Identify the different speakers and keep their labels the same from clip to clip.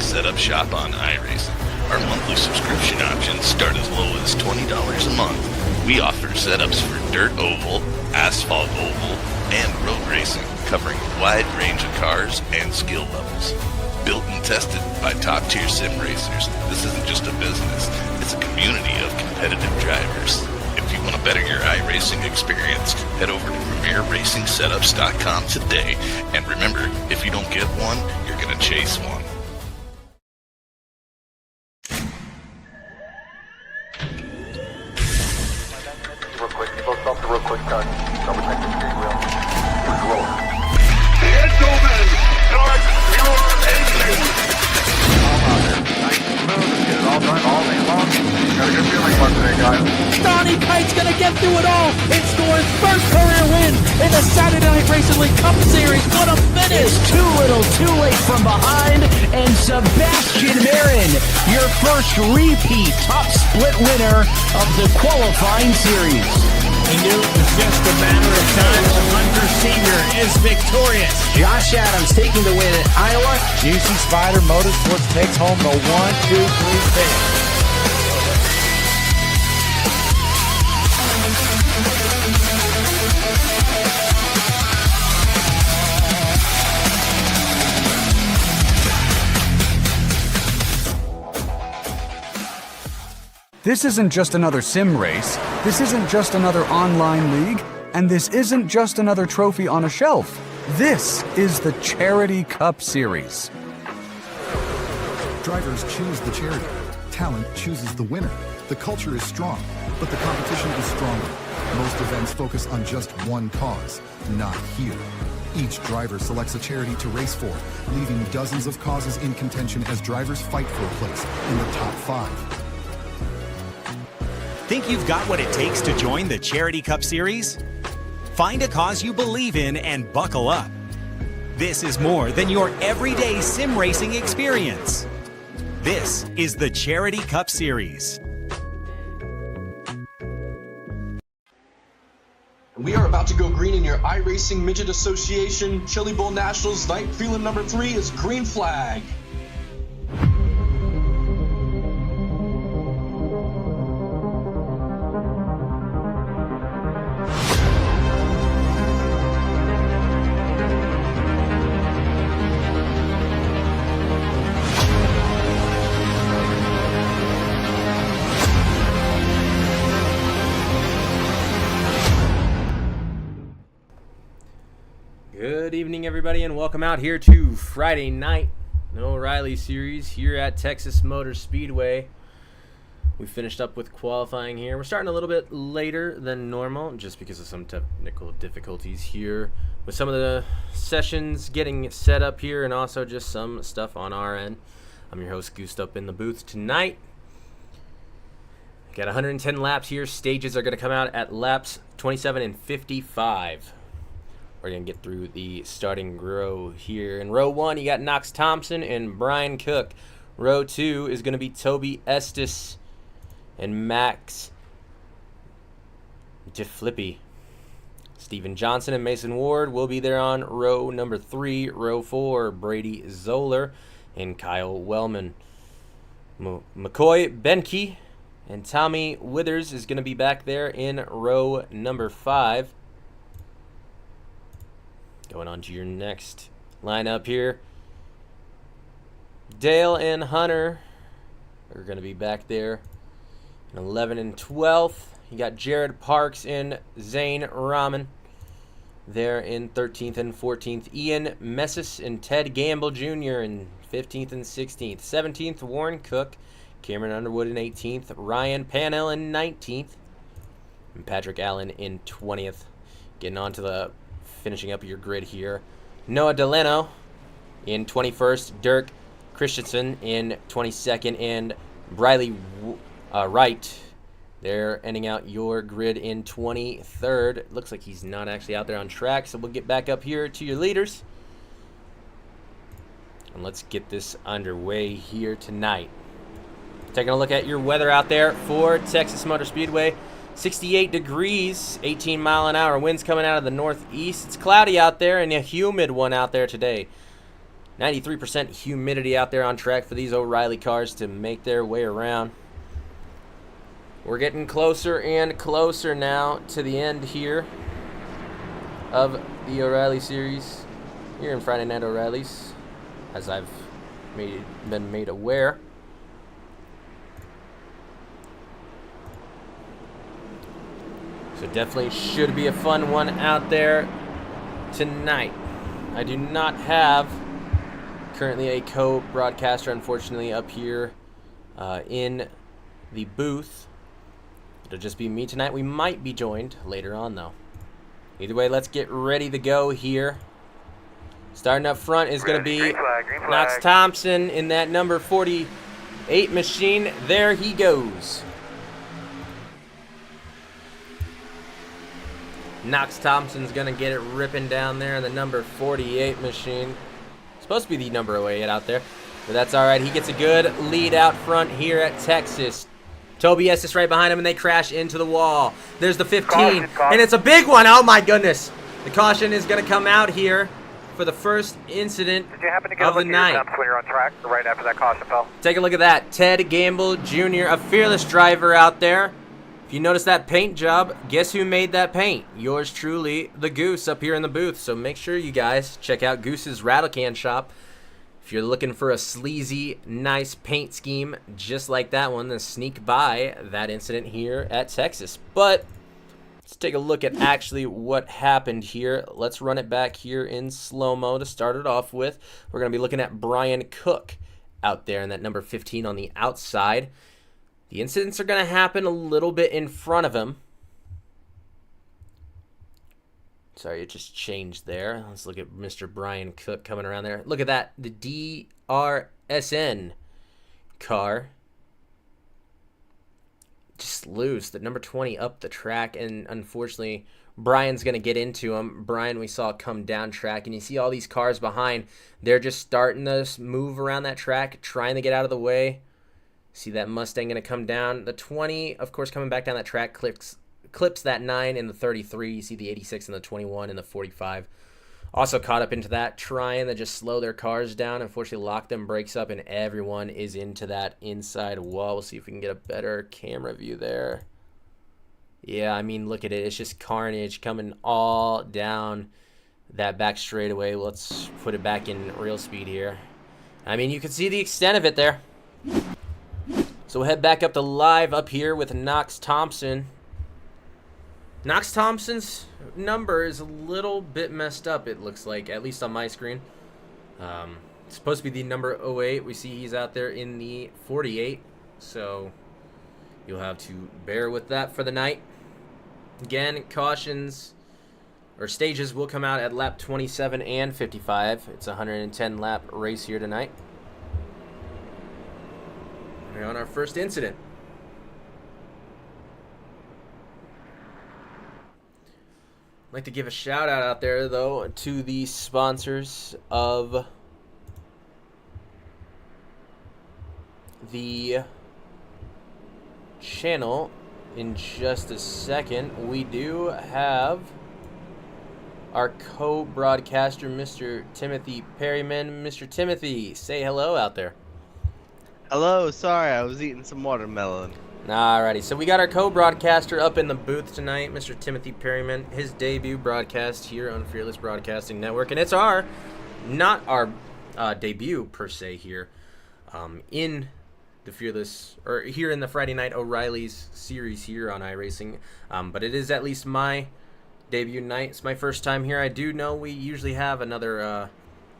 Speaker 1: setup shop on iRacing. Our monthly subscription options start as low as $20 a month. We offer setups for dirt oval, asphalt oval, and road racing, covering a wide range of cars and skill levels. Built and tested by top-tier sim racers, this isn't just a business, it's a community of competitive drivers. If you want to better your iRacing experience, head over to PremierRacingSetups.com today. And remember, if you don't get one, you're going to chase one.
Speaker 2: Real quick, people stop the real quick cut. Double check the steering wheel. Roll.
Speaker 3: Gentlemen, start your engine!
Speaker 2: Nice and smooth. Get it all done all day long. Got a good feeling about today, guys.
Speaker 4: Donnie Kite's gonna get through it all and score his first career win in the Saturday Night Racing League Cup Series. What a finish!
Speaker 5: It's too little, too late from behind, and Sebastian Marin, your first repeat top split winner of the qualifying series.
Speaker 6: He knew it was just a matter of time. Hunter Sr. is victorious.
Speaker 7: Josh Adams taking the win at Iowa.
Speaker 6: UC Spider Motorsports takes home the 1-2-3 finish.
Speaker 8: This isn't just another sim race, this isn't just another online league, and this isn't just another trophy on a shelf. This is the Charity Cup Series.
Speaker 9: Drivers choose the charity. Talent chooses the winner. The culture is strong, but the competition is stronger. Most events focus on just one cause, not here. Each driver selects a charity to race for, leaving dozens of causes in contention as drivers fight for a place in the top 5.
Speaker 10: Think you've got what it takes to join the Charity Cup Series? Find a cause you believe in and buckle up. This is more than your everyday sim racing experience. This is the Charity Cup Series.
Speaker 11: We are about to go green in your iRacing Midget Association Chili Bowl Nationals. Night prelim number 3 is green flag.
Speaker 12: Good evening, everybody, and welcome out here to Friday night, the O'Reilly series here at Texas Motor Speedway. We finished up with qualifying here. We're starting a little bit later than normal just because of some technical difficulties here with some of the sessions getting set up here and also just some stuff on our end. I'm your host, Goose, up in the booth tonight. Got 110 laps here. Stages are going to come out at laps 27 and 55. We're going to get through the starting row here. In row 1, you got Knox Thompson and Brian Cook. Row 2 is going to be Toby Estes and Max DeFlippy. Stephen Johnson and Mason Ward will be there on row number 3. Row 4, Brady Zoller and Kyle Wellman. McCoy Benke and Tommy Withers is going to be back there in row number 5. Going on to your next lineup here. Dale and Hunter are going to be back there in 11 and 12th. You got Jared Parks and Zane Rahman there in 13th and 14th. Ian Messis and Ted Gamble Jr. in 15th and 16th. 17th, Warren Cook. Cameron Underwood in 18th. Ryan Panell in 19th. And Patrick Allen in 20th. Getting on to the finishing up your grid here. Noah Delano in 21st. Dirk Christensen in 22nd. And Briley Wright. They're ending out your grid in 23rd. Looks like he's not actually out there on track, so we'll get back up here to your leaders. And let's get this underway here tonight. Taking a look at your weather out there for Texas Motor Speedway. 68 degrees, 18 mile an hour winds coming out of the northeast. It's cloudy out there and a humid one out there today. 93% humidity out there on track for these O'Reilly cars to make their way around. We're getting closer and closer now to the end here of the O'Reilly series here in Friday Night O'Reilly's, as I've been made aware. So definitely should be a fun one out there tonight. I do not have currently a co-broadcaster, unfortunately, up here in the booth. It'll just be me tonight. We might be joined later on, though. Either way, let's get ready to go here. Starting up front is going to be Knox Thompson in that number 48 machine. There he goes. Knox Thompson's going to get it ripping down there in the number 48 machine. Supposed to be the number 08 out there, but that's all right. He gets a good lead out front here at Texas. Toby Estes right behind him, and they crash into the wall. There's the 15, and it's a big one. Oh, my goodness. The caution is going to come out here for the first incident
Speaker 2: Did you happen to get
Speaker 12: of the night.
Speaker 2: when you're on track right after that caution fell?
Speaker 12: Take a look at that. Ted Gamble Jr., a fearless driver out there. If you notice that paint job, guess who made that paint? Yours truly, the Goose, up here in the booth. So make sure you guys check out Goose's Rattle Can shop. If you're looking for a sleazy, nice paint scheme just like that one, then sneak by that incident here at Texas. But let's take a look at actually what happened here. Let's run it back here in slow-mo to start it off with. We're going to be looking at Brian Cook out there in that number 15 on the outside. The incidents are going to happen a little bit in front of him. Sorry, it just changed there. Let's look at Mr. Brian Cook coming around there. Look at that. The DRSN car. Just loose. The number 20 up the track. And unfortunately, Brian's going to get into him. Brian, we saw come down track. And you see all these cars behind. They're just starting to move around that track, trying to get out of the way. See that Mustang going to come down. The 20, of course, coming back down that track, clips that 9 in the 33. You see the 86 and the 21 and the 45. Also caught up into that, trying to just slow their cars down. Unfortunately, lock them brakes up, and everyone is into that inside wall. We'll see if we can get a better camera view there. Yeah, I mean, look at it. It's just carnage coming all down that back straightaway. Let's put it back in real speed here. I mean, you can see the extent of it there. So we'll head back up to live up here with Knox Thompson. Knox Thompson's number is a little bit messed up, it looks like, at least on my screen. It's supposed to be the number 08. We see he's out there in the 48, so you'll have to bear with that for the night. Again, cautions or stages will come out at lap 27 and 55. It's a 110 lap race here tonight. We're on our first incident. I'd like to give a shout out there, though, to the sponsors of the channel. In just a second, we do have our co-broadcaster, Mr. Timothy Perryman. Mr. Timothy, say hello out there.
Speaker 13: Hello, sorry, I was eating some watermelon.
Speaker 12: Alrighty, so we got our co-broadcaster up in the booth tonight, Mr. Timothy Perryman, his debut broadcast here on Fearless Broadcasting Network, and it's not our debut per se here in the Fearless, or here in the Friday Night O'Reilly's series here on iRacing, but it is at least my debut night. It's my first time here. I do know we usually have another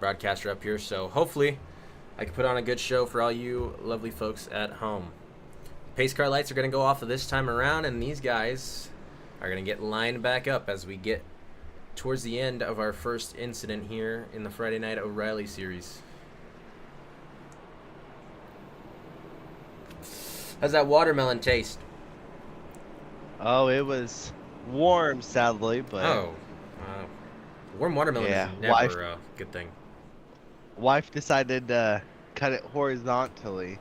Speaker 12: broadcaster up here, so hopefully I can put on a good show for all you lovely folks at home. Pace car lights are going to go off of this time around, and these guys are going to get lined back up as we get towards the end of our first incident here in the Friday Night O'Reilly series. How's that watermelon taste?
Speaker 13: Oh, it was warm, sadly, but...
Speaker 12: warm watermelon is never a good thing.
Speaker 13: Wife decided to cut it horizontally.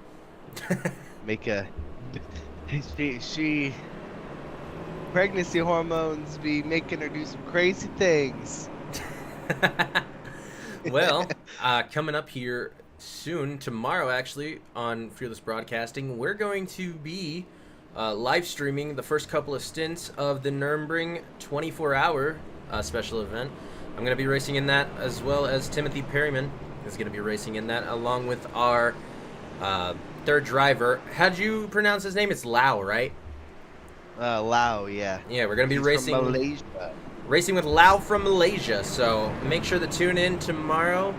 Speaker 13: Make a... She... Pregnancy hormones be making her do some crazy things.
Speaker 12: Well, coming up here soon, tomorrow actually, on Fearless Broadcasting, we're going to be live streaming the first couple of stints of the Nürburgring 24-hour special event. I'm going to be racing in that, as well as Timothy Perryman is going to be racing in that, along with our third driver. How'd you pronounce his name? It's Lau, right?
Speaker 13: Lau, yeah.
Speaker 12: Yeah, we're going to be
Speaker 13: He's
Speaker 12: racing
Speaker 13: from Malaysia.
Speaker 12: Racing with Lau from Malaysia. So make sure to tune in tomorrow.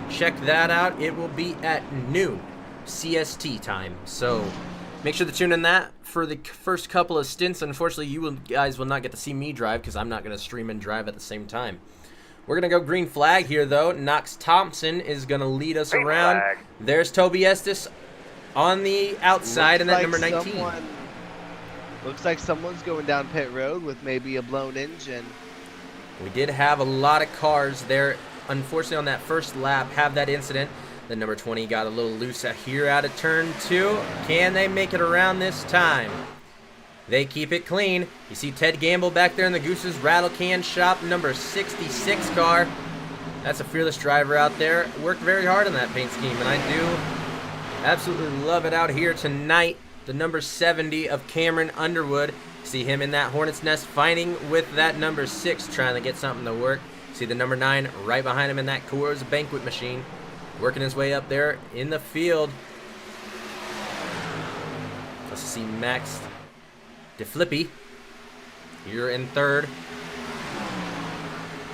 Speaker 12: Check that out. It will be at noon CST time. So make sure to tune in that for the first couple of stints. Unfortunately, you guys will not get to see me drive because I'm not going to stream and drive at the same time. We're going to go green flag here, though. Knox Thompson is going to lead us
Speaker 2: Green
Speaker 12: around.
Speaker 2: flag.
Speaker 12: There's Toby Estes on the outside, and that number 19.
Speaker 13: Looks like someone's going down pit road with maybe a blown engine.
Speaker 12: We did have a lot of cars there, unfortunately, on that first lap have that incident. The number 20 got a little loose here out of turn 2. Can they make it around this time? They keep it clean. You see Ted Gamble back there in the Goose's Rattle Can Shop, number 66 car. That's a fearless driver out there. Worked very hard on that paint scheme, and I do absolutely love it out here tonight. The number 70 of Cameron Underwood. See him in that Hornet's Nest fighting with that number 6, trying to get something to work. See the number 9 right behind him in that Coors Banquet machine, working his way up there in the field. Let's see Max DeFlippy here in third,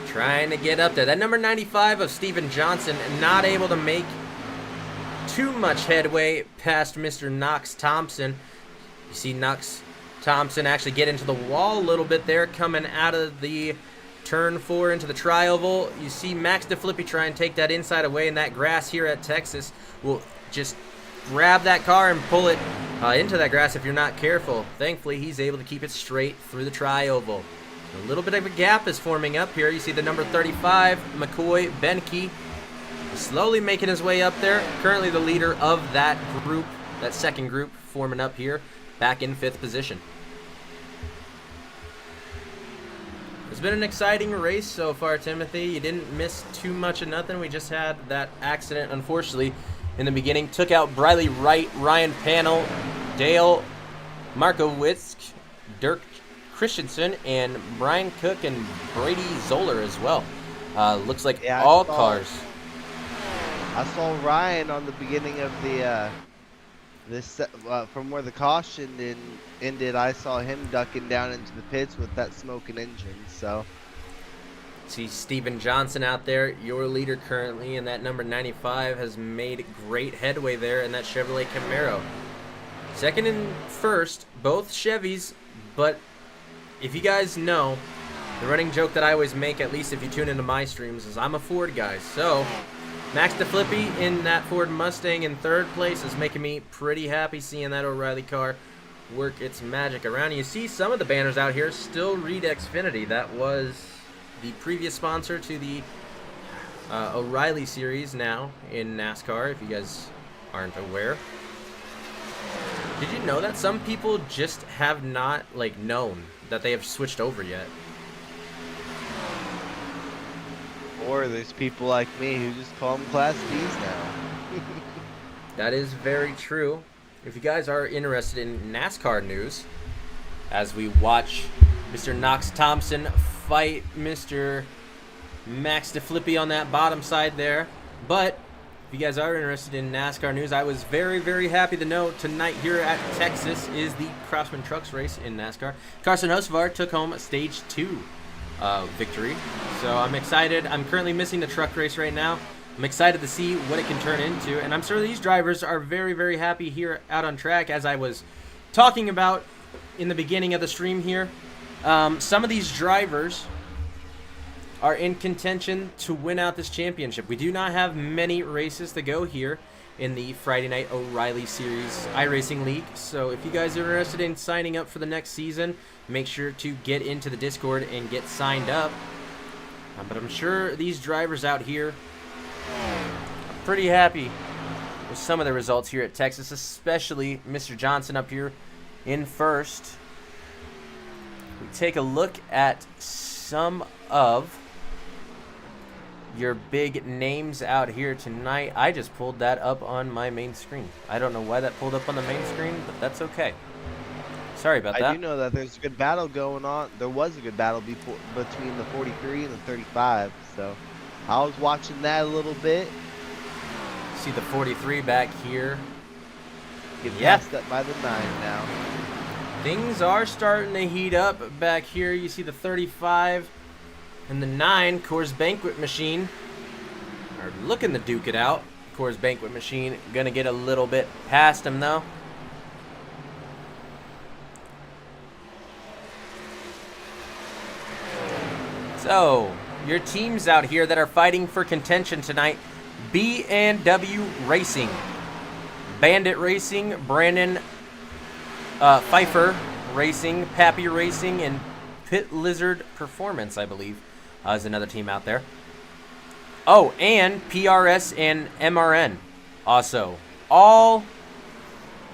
Speaker 12: trying to get up there. That number 95 of Steven Johnson not able to make too much headway past Mr. Knox Thompson. You see Knox Thompson actually get into the wall a little bit there, coming out of the turn 4 into the tri-oval. You see Max DeFlippy try and take that inside away, and that grass here at Texas will just grab that car and pull it into that grass if you're not careful. Thankfully, he's able to keep it straight through the tri-oval. A little bit of a gap is forming up here. You see the number 35, McCoy Benke, slowly making his way up there. Currently the leader of that group, that second group, forming up here, back in 5th position. It's been an exciting race so far, Timothy. You didn't miss too much of nothing. We just had that accident, unfortunately, in the beginning. Took out Briley Wright, Ryan Panel, Dale Markowitz, Dirk Christensen, and Brian Cook and Brady Zoller as well. Looks like all cars.
Speaker 13: I saw Ryan on the beginning of the from where the caution ended. I saw him ducking down into the pits with that smoking engine. So
Speaker 12: see Steven Johnson out there, your leader currently, and that number 95 has made great headway there in that Chevrolet Camaro. Second and first, both Chevys, but if you guys know, the running joke that I always make, at least if you tune into my streams, is I'm a Ford guy. So Max DeFlippy in that Ford Mustang in 3rd place is making me pretty happy seeing that O'Reilly car work its magic around. You see some of the banners out here still read Xfinity. That was the previous sponsor to the O'Reilly series now in NASCAR, if you guys aren't aware. Did you know that some people just have not known that they have switched over yet?
Speaker 13: Or there's people like me who just call them Class Bs now.
Speaker 12: That is very true. If you guys are interested in NASCAR news, as we watch Mr. Knox Thompson fight Mr. Max DeFlippy on that bottom side there. But if you guys are interested in NASCAR news, I was very, very happy to know tonight here at Texas is the Craftsman Trucks race in NASCAR. Carson Hocevar took home a Stage 2 victory. So I'm excited. I'm currently missing the truck race right now. I'm excited to see what it can turn into, and I'm sure these drivers are very, very happy here out on track. As I was talking about in the beginning of the stream here, some of these drivers are in contention to win out this championship. We do not have many races to go here in the Friday Night O'Reilly Series iRacing League. So if you guys are interested in signing up for the next season, make sure to get into the Discord and get signed up. But I'm sure these drivers out here are pretty happy with some of the results here at Texas, especially Mr. Johnson up here in first. We take a look at some of your big names out here tonight. I just pulled that up on my main screen. I don't know why that pulled up on the main screen, but that's okay. Sorry about that.
Speaker 13: I do know that there's a good battle going on. There was a good battle between the 43 and the 35, so I was watching that a little bit.
Speaker 12: See the 43 back here.
Speaker 13: Get passed up by the 9 now.
Speaker 12: Things are starting to heat up back here. You see the 35 and the 9, Coors Banquet Machine, are looking to duke it out. Coors Banquet Machine gonna get a little bit past him though. So, your teams out here that are fighting for contention tonight: B&W Racing, Bandit Racing, Brandon Pfeiffer Racing, Pappy Racing, and Pit Lizard Performance, I believe, is another team out there. Oh, and PRS and MRN also. All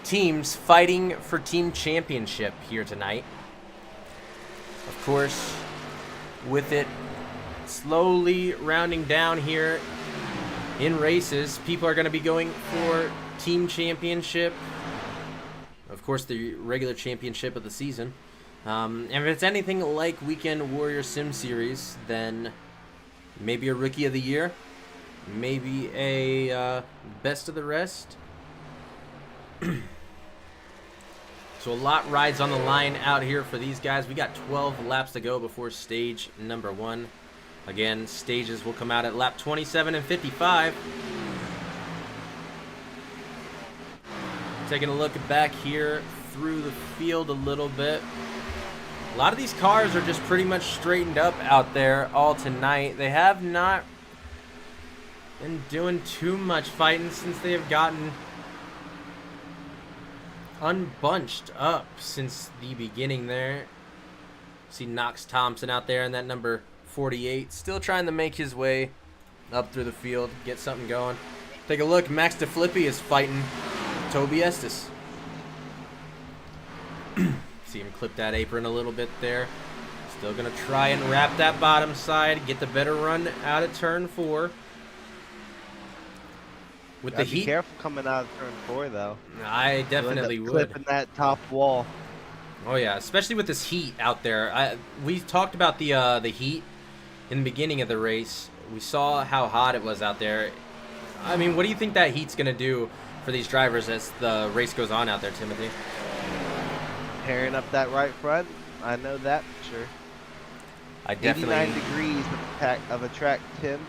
Speaker 12: teams fighting for team championship here tonight. Of course, with it slowly rounding down here in races, people are going to be going for team championship. Of course, the regular championship of the season. And if it's anything like Weekend Warrior Sim Series, then maybe a Rookie of the Year, maybe a Best of the Rest. So a lot rides on the line out here for these guys. We got 12 laps to go before stage number 1. Again, stages will come out at lap 27 and 55. Taking a look back here through the field a little bit. A lot of these cars are just pretty much straightened up out there all tonight. They have not been doing too much fighting since they have gotten unbunched up since the beginning there. See Knox Thompson out there in that number 48, still trying to make his way up through the field, get something going. Take a look, Max DeFlippy is fighting Toby Estes. See him clip that apron a little bit there. Still going to try and wrap that bottom side, get the better run out of turn 4. With the heat.
Speaker 13: Be careful coming out of turn 4, though.
Speaker 12: I definitely would.
Speaker 13: Clipping that top wall.
Speaker 12: Oh yeah, especially with this heat out there. We talked about the heat in the beginning of the race. We saw how hot it was out there. I mean, what do you think that heat's going to do for these drivers as the race goes on out there, Timothy?
Speaker 13: Tearing up that right front. I know that for sure.
Speaker 12: I definitely
Speaker 13: 89 degrees of a track, Tim.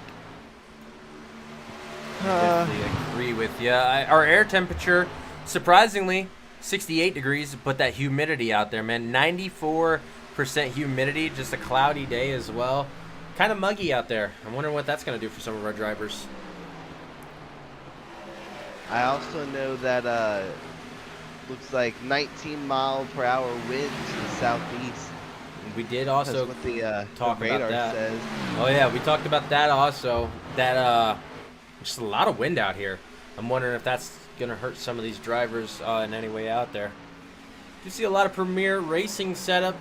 Speaker 12: Definitely agree with you. Our air temperature, surprisingly, 68 degrees, but that humidity out there, man, 94% humidity, just a cloudy day as well. Kind of muggy out there. I'm wondering what that's going to do for some of our drivers.
Speaker 13: I also know that looks like 19-mile-per-hour winds to the southeast.
Speaker 12: We did also
Speaker 13: what the
Speaker 12: talk
Speaker 13: radar
Speaker 12: about that.
Speaker 13: Says.
Speaker 12: Oh yeah, we talked about that also. That just a lot of wind out here. I'm wondering if that's going to hurt some of these drivers in any way out there. You see a lot of Premier Racing setup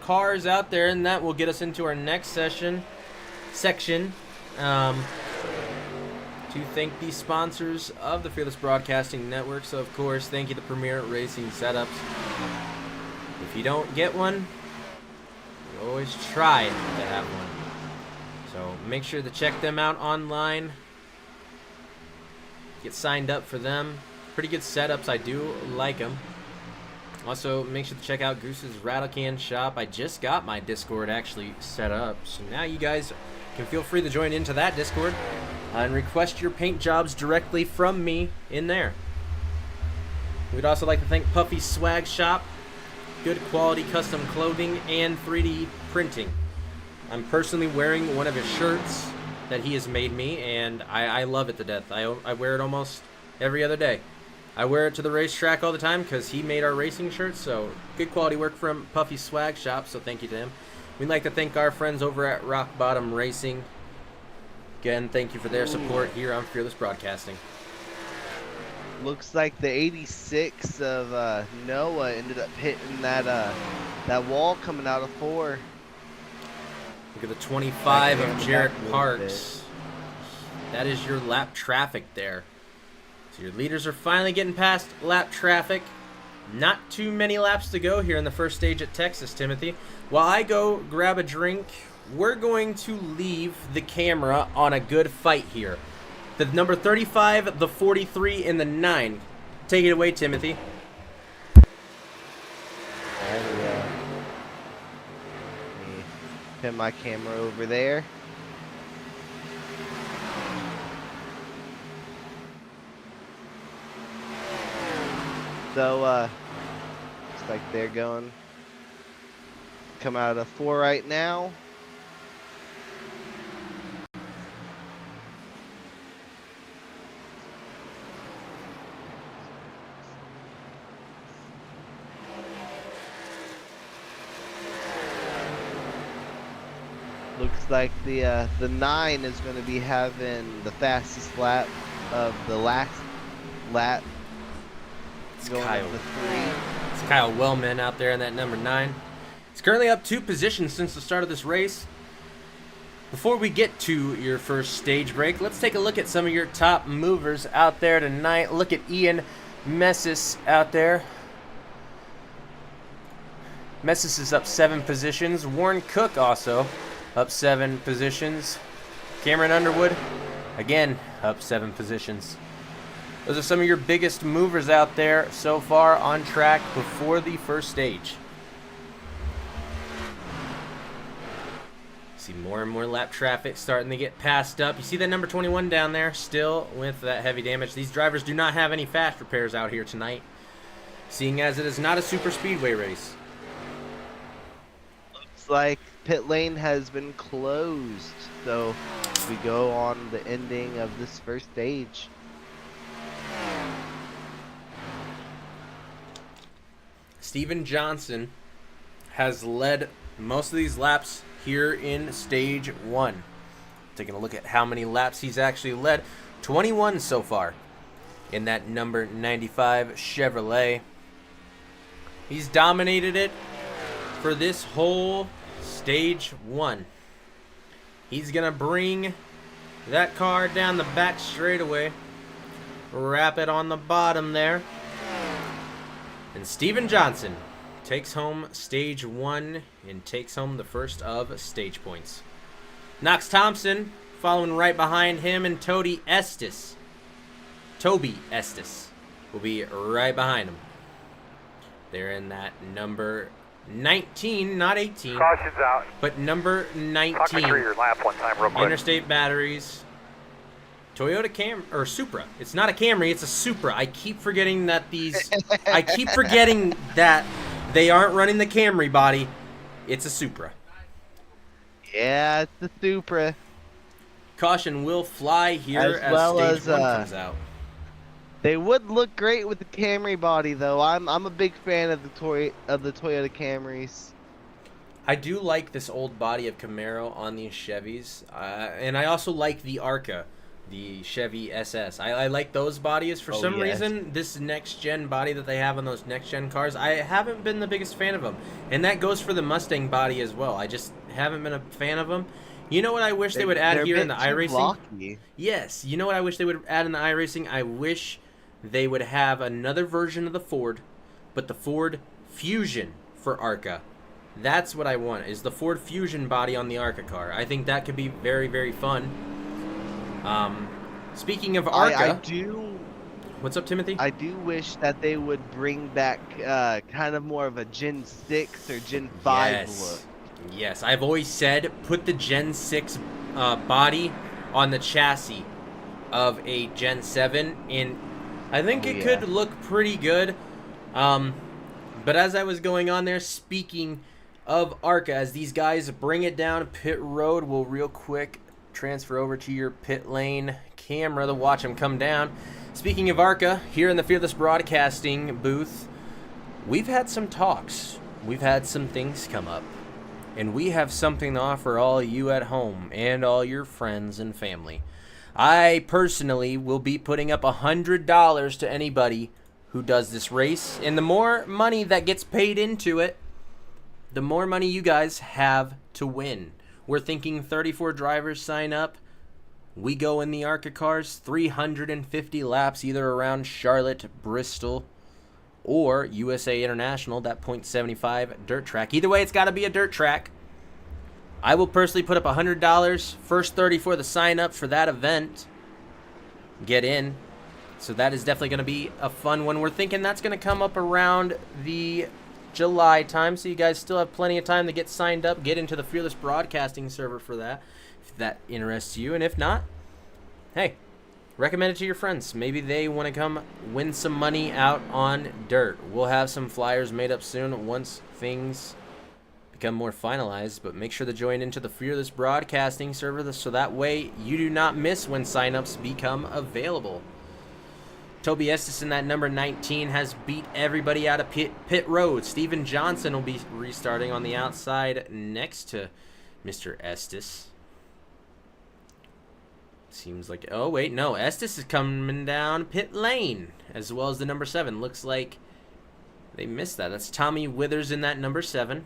Speaker 12: cars out there, and that will get us into our next section. To thank the sponsors of the Fearless Broadcasting Network. So, of course, thank you to Premier Racing Setups. If you don't get one, you always try to have one. So make sure to check them out online. Get signed up for them. Pretty good setups. I do like them. Also, make sure to check out Goose's Rattle Can Shop. I just got my Discord actually set up. So now you guys can feel free to join into that Discord and request your paint jobs directly from me in there. We'd also like to thank Puffy Swag Shop. Good quality custom clothing and 3D printing. I'm personally wearing one of his shirts that he has made me, and I love it to death. I wear it almost every other day. I wear it to the racetrack all the time because he made our racing shirts, so good quality work from Puffy Swag Shop, so thank you to him. We'd like to thank our friends over at Rock Bottom Racing. Again, thank you for their support here on Fearless Broadcasting.
Speaker 13: Looks like the 86 of Noah ended up hitting that that wall coming out of 4.
Speaker 12: Look at the 25 of Jared
Speaker 13: back a little
Speaker 12: Parks. That is your lap traffic there. So your leaders are finally getting past lap traffic. Not too many laps to go here in the first stage at Texas, Timothy. While I go grab a drink, we're going to leave the camera on a good fight here. The number 35, the 43, and the 9. Take it away, Timothy.
Speaker 13: Pin my camera over there. So, looks like they're going. Come out of 4 right now. Looks like the 9 is going to be having the fastest lap of the last lap.
Speaker 12: It's
Speaker 13: Going
Speaker 12: Kyle.
Speaker 13: up to 3.
Speaker 12: It's Kyle Wellman out there in that number 9. He's currently up 2 positions since the start of this race. Before we get to your first stage break, let's take a look at some of your top movers out there tonight. Look at Ian Messis out there. Messis is up 7 positions. Warren Cook also up 7 positions. Cameron Underwood, again, up 7 positions. Those are some of your biggest movers out there so far on track before the first stage. See more and more lap traffic starting to get passed up. You see that number 21 down there still with that heavy damage. These drivers do not have any fast repairs out here tonight, seeing as it is not a super speedway race.
Speaker 13: Looks like pit lane has been closed, so we go on the ending of this first stage.
Speaker 12: Steven Johnson has led most of these laps here in stage 1. Taking a look at how many laps he's actually led. 21 so far in that number 95 Chevrolet. He's dominated it for this whole stage 1. He's gonna bring that car down the back straightaway, wrap it on the bottom there, and Steven Johnson takes home stage 1 and takes home the first of stage points. Knox Thompson following right behind him, and Toby Estes will be right behind him. They're in that number 19, not 18.
Speaker 2: Caution's out.
Speaker 12: But number 19.
Speaker 2: Talk me through your lap one time real quick.
Speaker 12: Interstate Batteries. Toyota or Supra. It's not a Camry, it's a Supra. I keep forgetting that that they aren't running the Camry body. It's a Supra.
Speaker 13: Yeah, it's the Supra.
Speaker 12: Caution will fly here as
Speaker 13: well
Speaker 12: stage
Speaker 13: as,
Speaker 12: 1 comes out.
Speaker 13: They would look great with the Camry body, though. I'm a big fan of the Toyota Camrys.
Speaker 12: I do like this old body of Camaro on these Chevys, and I also like the Arca, the Chevy SS. I like those bodies for some reason. This next-gen body that they have on those next-gen cars, I haven't been the biggest fan of them. And that goes for the Mustang body as well. I just haven't been a fan of them. You know what I wish they would add here in the iRacing?
Speaker 13: Blocky.
Speaker 12: Yes. You know what I wish they would add in the iRacing? I wish they would have another version of the Ford, but the Ford Fusion for Arca. That's what I want, is the Ford Fusion body on the Arca car. I think that could be very, very fun. Speaking of Arca, what's up, Timothy?
Speaker 13: I do wish that they would bring back kind of more of a Gen 6 or Gen 5 look.
Speaker 12: Yes, I've always said put the Gen 6 body on the chassis of a Gen 7, and I think it could look pretty good. But as I was going on there, speaking of Arca, as these guys bring it down pit road, we'll real quick transfer over to your pit lane camera to watch them come down. Speaking of Arca, here in the Fearless Broadcasting booth, we've had some talks. We've had some things come up. And we have something to offer all you at home and all your friends and family. I personally will be putting up $100 to anybody who does this race. And the more money that gets paid into it, the more money you guys have to win. We're thinking 34 drivers sign up. We go in the ARCA cars, 350 laps either around Charlotte, Bristol, or USA International, that .75 dirt track. Either way, it's got to be a dirt track. I will personally put up $100. First 34 to sign up for that event get in. So that is definitely going to be a fun one. We're thinking that's going to come up around the July time, so you guys still have plenty of time to get signed up, get into the Fearless Broadcasting server for that, if that interests you. And if not, hey, recommend it to your friends. Maybe they want to come win some money out on dirt. We'll have some flyers made up soon once things become more finalized, but make sure to join into the Fearless Broadcasting server so that way you do not miss when signups become available. Toby Estes in that number 19 has beat everybody out of pit road. Steven Johnson will be restarting on the outside next to Mr. Estes. Seems like, oh wait, no, Estes is coming down pit lane as well as the number 7. Looks like they missed that. That's Tommy Withers in that number 7.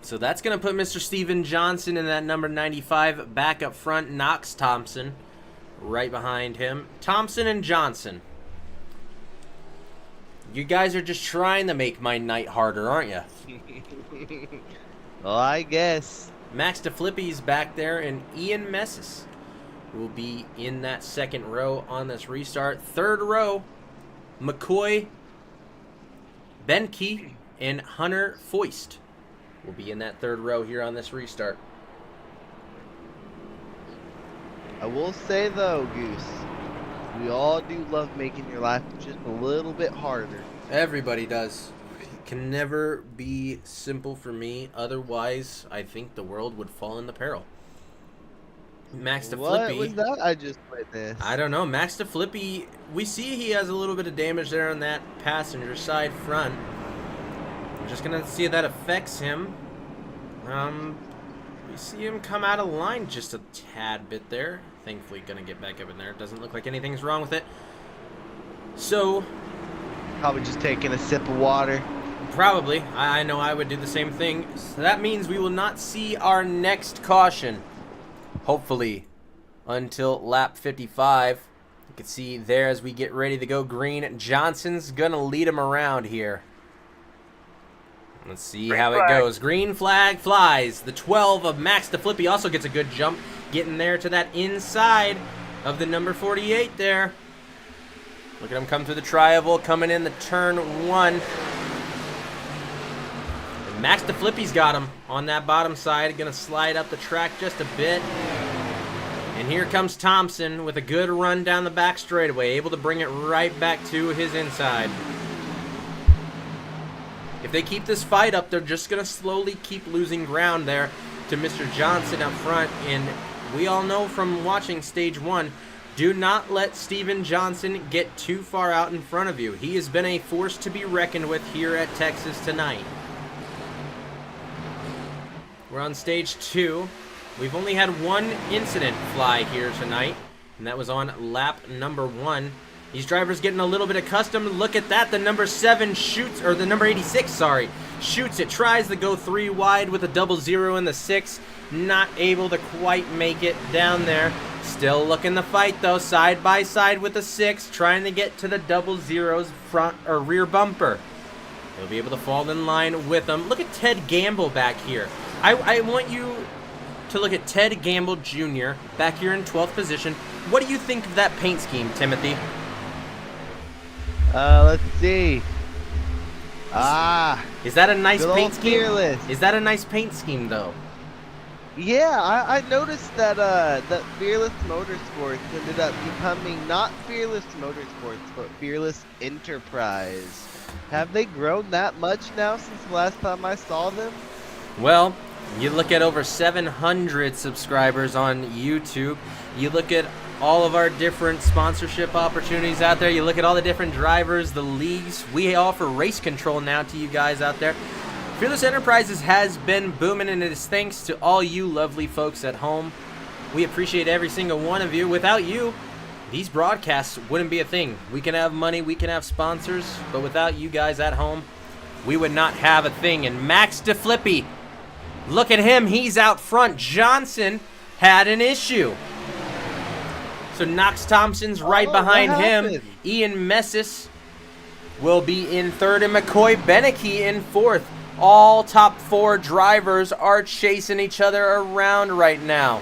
Speaker 12: So that's going to put Mr. Steven Johnson in that number 95 back up front. Knox Thompson right behind him. Thompson and Johnson. You guys are just trying to make my night harder, aren't you?
Speaker 13: Well, I guess.
Speaker 12: Max DeFlippy's back there, and Ian Messis will be in that second row on this restart. Third row, McCoy, Benke, and Hunter Foist will be in that third row here on this restart.
Speaker 13: I will say though, Goose, we all do love making your life just a little bit harder.
Speaker 12: Everybody does. It can never be simple for me. Otherwise, I think the world would fall into peril. Max DeFlippy.
Speaker 13: What was that I just witnessed?
Speaker 12: I don't know. Max DeFlippy, we see he has a little bit of damage there on that passenger side front. I'm just going to see if that affects him. We see him come out of line just a tad bit there. Thankfully going to get back up in there. Doesn't look like anything's wrong with it. So,
Speaker 13: probably just taking a sip of water.
Speaker 12: Probably. I know I would do the same thing. So that means we will not see our next caution, hopefully, until lap 55. You can see there as we get ready to go green, Johnson's going to lead him around here. Let's see how it goes. Green flag flies. The 12 of Max DeFlippy also gets a good jump, getting there to that inside of the number 48 there. Look at him come through the tri-oval, coming in the turn 1. And Max DeFlippy's got him on that bottom side. Going to slide up the track just a bit. And here comes Thompson with a good run down the back straightaway, able to bring it right back to his inside. If they keep this fight up, they're just going to slowly keep losing ground there to Mr. Johnson up front. And we all know from watching Stage 1, do not let Steven Johnson get too far out in front of you. He has been a force to be reckoned with here at Texas tonight. We're on Stage 2. We've only had one incident fly here tonight, and that was on lap number 1. These drivers getting a little bit accustomed. Look at that. The number 7 shoots, or the number 86, sorry, shoots it. Tries to go 3 wide with a 00 in the 6. Not able to quite make it down there. Still looking to fight, though, side by side with the 6. Trying to get to the 00's front or rear bumper. He'll be able to fall in line with them. Look at Ted Gamble back here. I want you to look at Ted Gamble Jr. back here in 12th position. What do you think of that paint scheme, Timothy?
Speaker 13: Let's see.
Speaker 12: Is that a nice paint scheme?
Speaker 13: Fearless.
Speaker 12: Is that a nice paint scheme, though?
Speaker 13: Yeah, I noticed that that Fearless Motorsports ended up becoming not Fearless Motorsports, but Fearless Enterprise. Have they grown that much now since the last time I saw them?
Speaker 12: Well, you look at over 700 subscribers on YouTube. You look at all of our different sponsorship opportunities out there. You look at all the different drivers, the leagues. We offer race control now to you guys out there. Fearless Enterprises has been booming, and it is thanks to all you lovely folks at home. We appreciate every single one of you. Without you, these broadcasts wouldn't be a thing. We can have money, we can have sponsors, but without you guys at home, we would not have a thing. And Max DeFlippy Look at him. He's out front. Johnson had an issue. So Knox Thompson's right behind him. Ian Messis will be in third, and McCoy Beneke in fourth. All top 4 drivers are chasing each other around right now.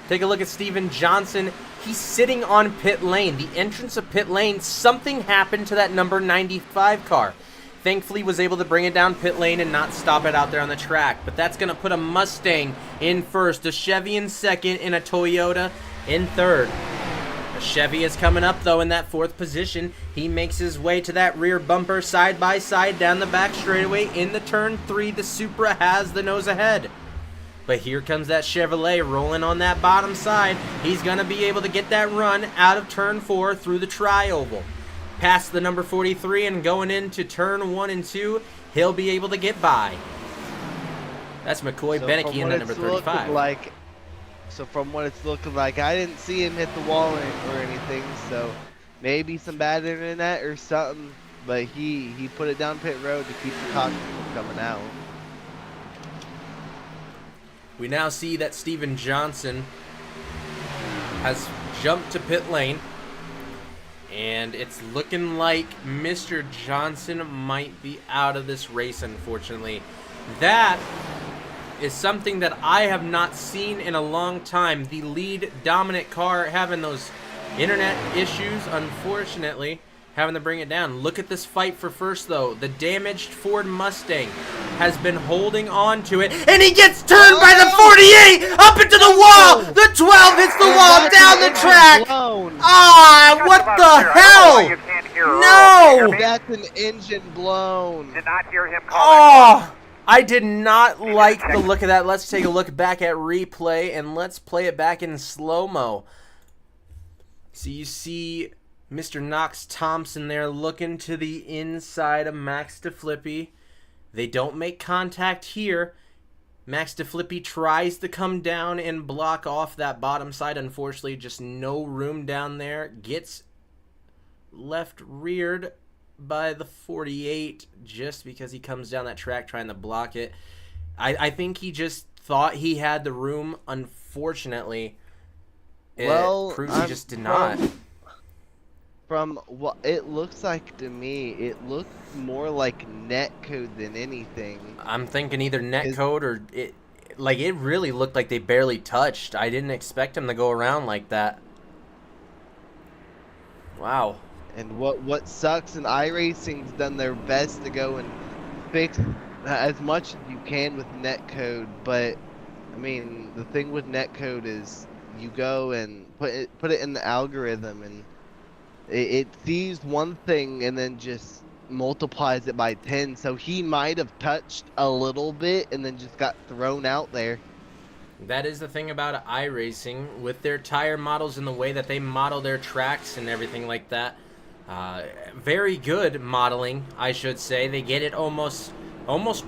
Speaker 12: Take a look at Steven Johnson. He's sitting on pit lane. The entrance of pit lane, something happened to that number 95 car. Thankfully, was able to bring it down pit lane and not stop it out there on the track. But that's going to put a Mustang in first, a Chevy in second, and a Toyota in third. A Chevy is coming up, though, in that 4th position. He makes his way to that rear bumper side by side down the back straightaway. In the turn 3, the Supra has the nose ahead. But here comes that Chevrolet rolling on that bottom side. He's going to be able to get that run out of turn 4 through the tri-oval. Past the number 43 and going into turn 1 and 2, he'll be able to get by. That's McCoy Beneke in that number 35.
Speaker 13: So from what it's looking like, I didn't see him hit the wall or anything, so maybe some bad internet or something, but he put it down pit road to keep the caution from coming out.
Speaker 12: We now see that Steven Johnson has jumped to pit lane, and it's looking like Mr. Johnson might be out of this race, unfortunately. That is something that I have not seen in a long time. The lead dominant car having those internet issues, unfortunately, having to bring it down. Look at this fight for first, though. The damaged Ford Mustang has been holding on to it, and he gets turned by the 48 up into the wall. The 12 hits the wall down the track. Ah, what the hell? No!
Speaker 13: That's an engine blown.
Speaker 2: Did not hear him call
Speaker 12: Oh! I did not like the look of that. Let's take a look back at replay, and let's play it back in slow-mo. So you see Mr. Knox Thompson there looking to the inside of Max DeFlippy. They don't make contact here. Max DeFlippy tries to come down and block off that bottom side. Unfortunately, just no room down there. Gets left reared by the 48 just because he comes down that track trying to block it. I think he just thought he had the room. Unfortunately, it proves he just did not.
Speaker 13: From what it looks like to me, it looks more like netcode than anything.
Speaker 12: I'm thinking either netcode or it really looked like they barely touched. I didn't expect him to go around like that. Wow.
Speaker 13: And what sucks, and iRacing's done their best to go and fix as much as you can with netcode, but I mean the thing with netcode is you go and put it in the algorithm, and it sees one thing and then just multiplies it by 10. So he might have touched a little bit and then just got thrown out there.
Speaker 12: That is the thing about iRacing with their tire models and the way that they model their tracks and everything like that. Very good modeling, I should say. They get it almost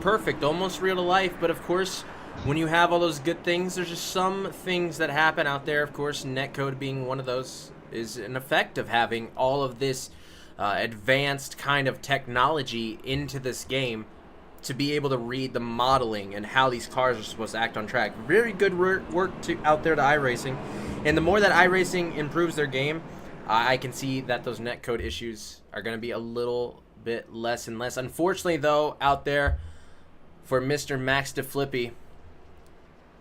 Speaker 12: perfect, almost real to life. But of course, when you have all those good things, there's just some things that happen out there. Of course, netcode being one of those is an effect of having all of this advanced kind of technology into this game to be able to read the modeling and how these cars are supposed to act on track. Very good work out there to iRacing. And the more that iRacing improves their game, I can see that those netcode issues are going to be a little bit less and less. Unfortunately, though, out there for Mr. Max DeFlippy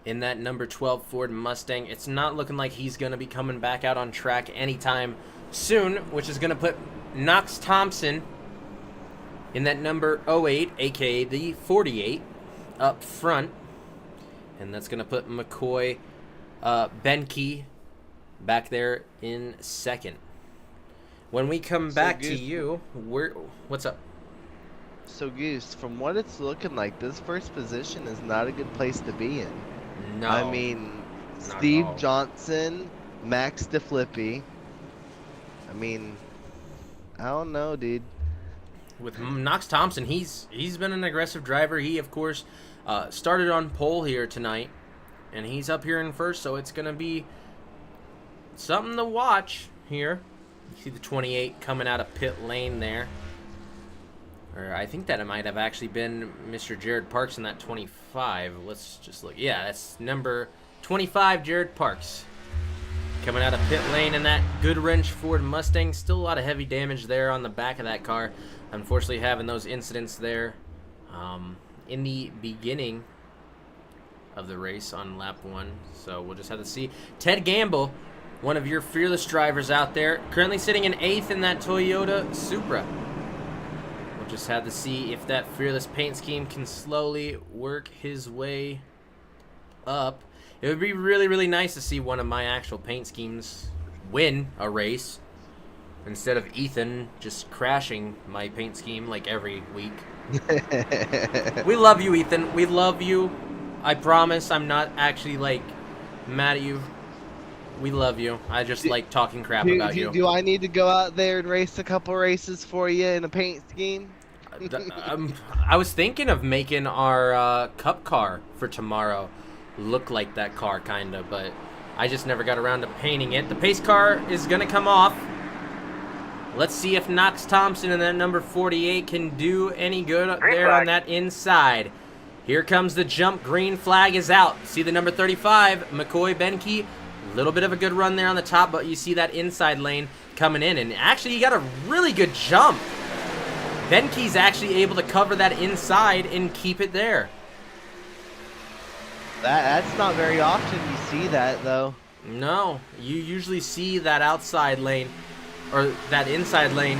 Speaker 12: in that number 12 Ford Mustang, it's not looking like he's going to be coming back out on track anytime soon, which is going to put Knox Thompson in that number 08, aka the 48, up front. And that's going to put McCoy Beneke back there in second. When we come back to you, what's up?
Speaker 13: So Goose, from what it's looking like, this first position is not a good place to be in.
Speaker 12: No.
Speaker 13: I mean, Steve Johnson, Max DeFlippy. I mean, I don't know, dude.
Speaker 12: With Knox Thompson, he's been an aggressive driver. He, of course, started on pole here tonight, and he's up here in first, so it's going to be something to watch here. You see the 28 coming out of pit lane there. Or I think that it might have actually been Mr. Jared Parks in that 25. Let's just look. Yeah, that's number 25, Jared Parks. Coming out of pit lane in that Goodwrench Ford Mustang. Still a lot of heavy damage there on the back of that car. Unfortunately, having those incidents there in the beginning of the race on lap 1. So we'll just have to see. Ted Gamble, one of your fearless drivers out there, currently sitting in 8th in that Toyota Supra. We'll just have to see if that fearless paint scheme can slowly work his way up. It would be really, really nice to see one of my actual paint schemes win a race instead of Ethan just crashing my paint scheme like every week. We love you, Ethan. We love you. I promise I'm not actually, like, mad at you. We love you. I just like talking crap about you.
Speaker 13: Do I need to go out there and race a couple races for you in a paint scheme?
Speaker 12: I was thinking of making our cup car for tomorrow look like that car, kind of, but I just never got around to painting it. The pace car is going to come off. Let's see if Knox Thompson in that number 48 can do any good up there on that inside. Here comes the jump. Green flag is out. See the number 35, McCoy Benke. A little bit of a good run there on the top, but you see that inside lane coming in. And actually, he got a really good jump. Benke's actually able to cover that inside and keep it there.
Speaker 13: That's not very often you see that, though.
Speaker 12: No, you usually see that outside lane, or that inside lane,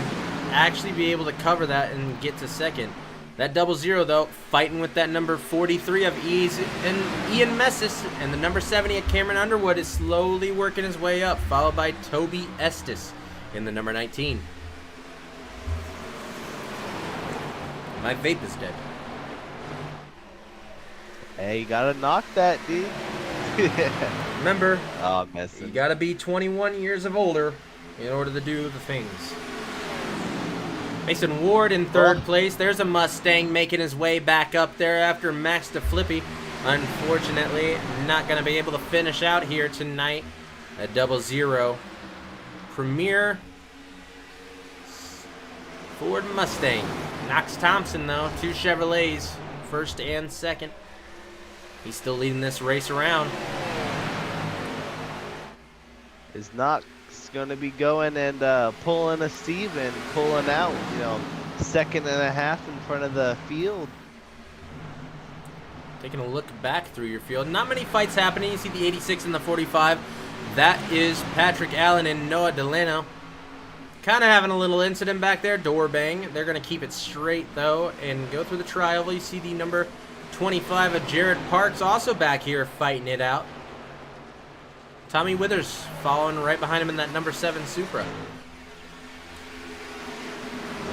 Speaker 12: actually be able to cover that and get to second. That 00, though, fighting with that number 43 of Ian Messis, and the number 70 at Cameron Underwood is slowly working his way up, followed by Toby Estes in the number 19. My vape is dead.
Speaker 13: Hey, you gotta knock that, dude.
Speaker 12: Remember,
Speaker 13: oh, messing.
Speaker 12: You gotta be 21 years of older in order to do the things. Mason Ward in 3rd place. There's a Mustang making his way back up there after Max DeFlippy. Unfortunately, not going to be able to finish out here tonight. A 00. Premier Ford Mustang. Knox Thompson, though. 2 Chevrolets, 1st and 2nd. He's still leading this race around.
Speaker 13: Is Knox going to be going and pulling a Steven, pulling out, 2.5 in front of the field?
Speaker 12: Taking a look back through your field. Not many fights happening. You see the 86 and the 45. That is Patrick Allen and Noah Delano. Kind of having a little incident back there. Door bang. They're going to keep it straight, though, and go through the tri-oval. You see the number 25 of Jared Parks also back here fighting it out. Tommy Withers following right behind him in that number 7 Supra.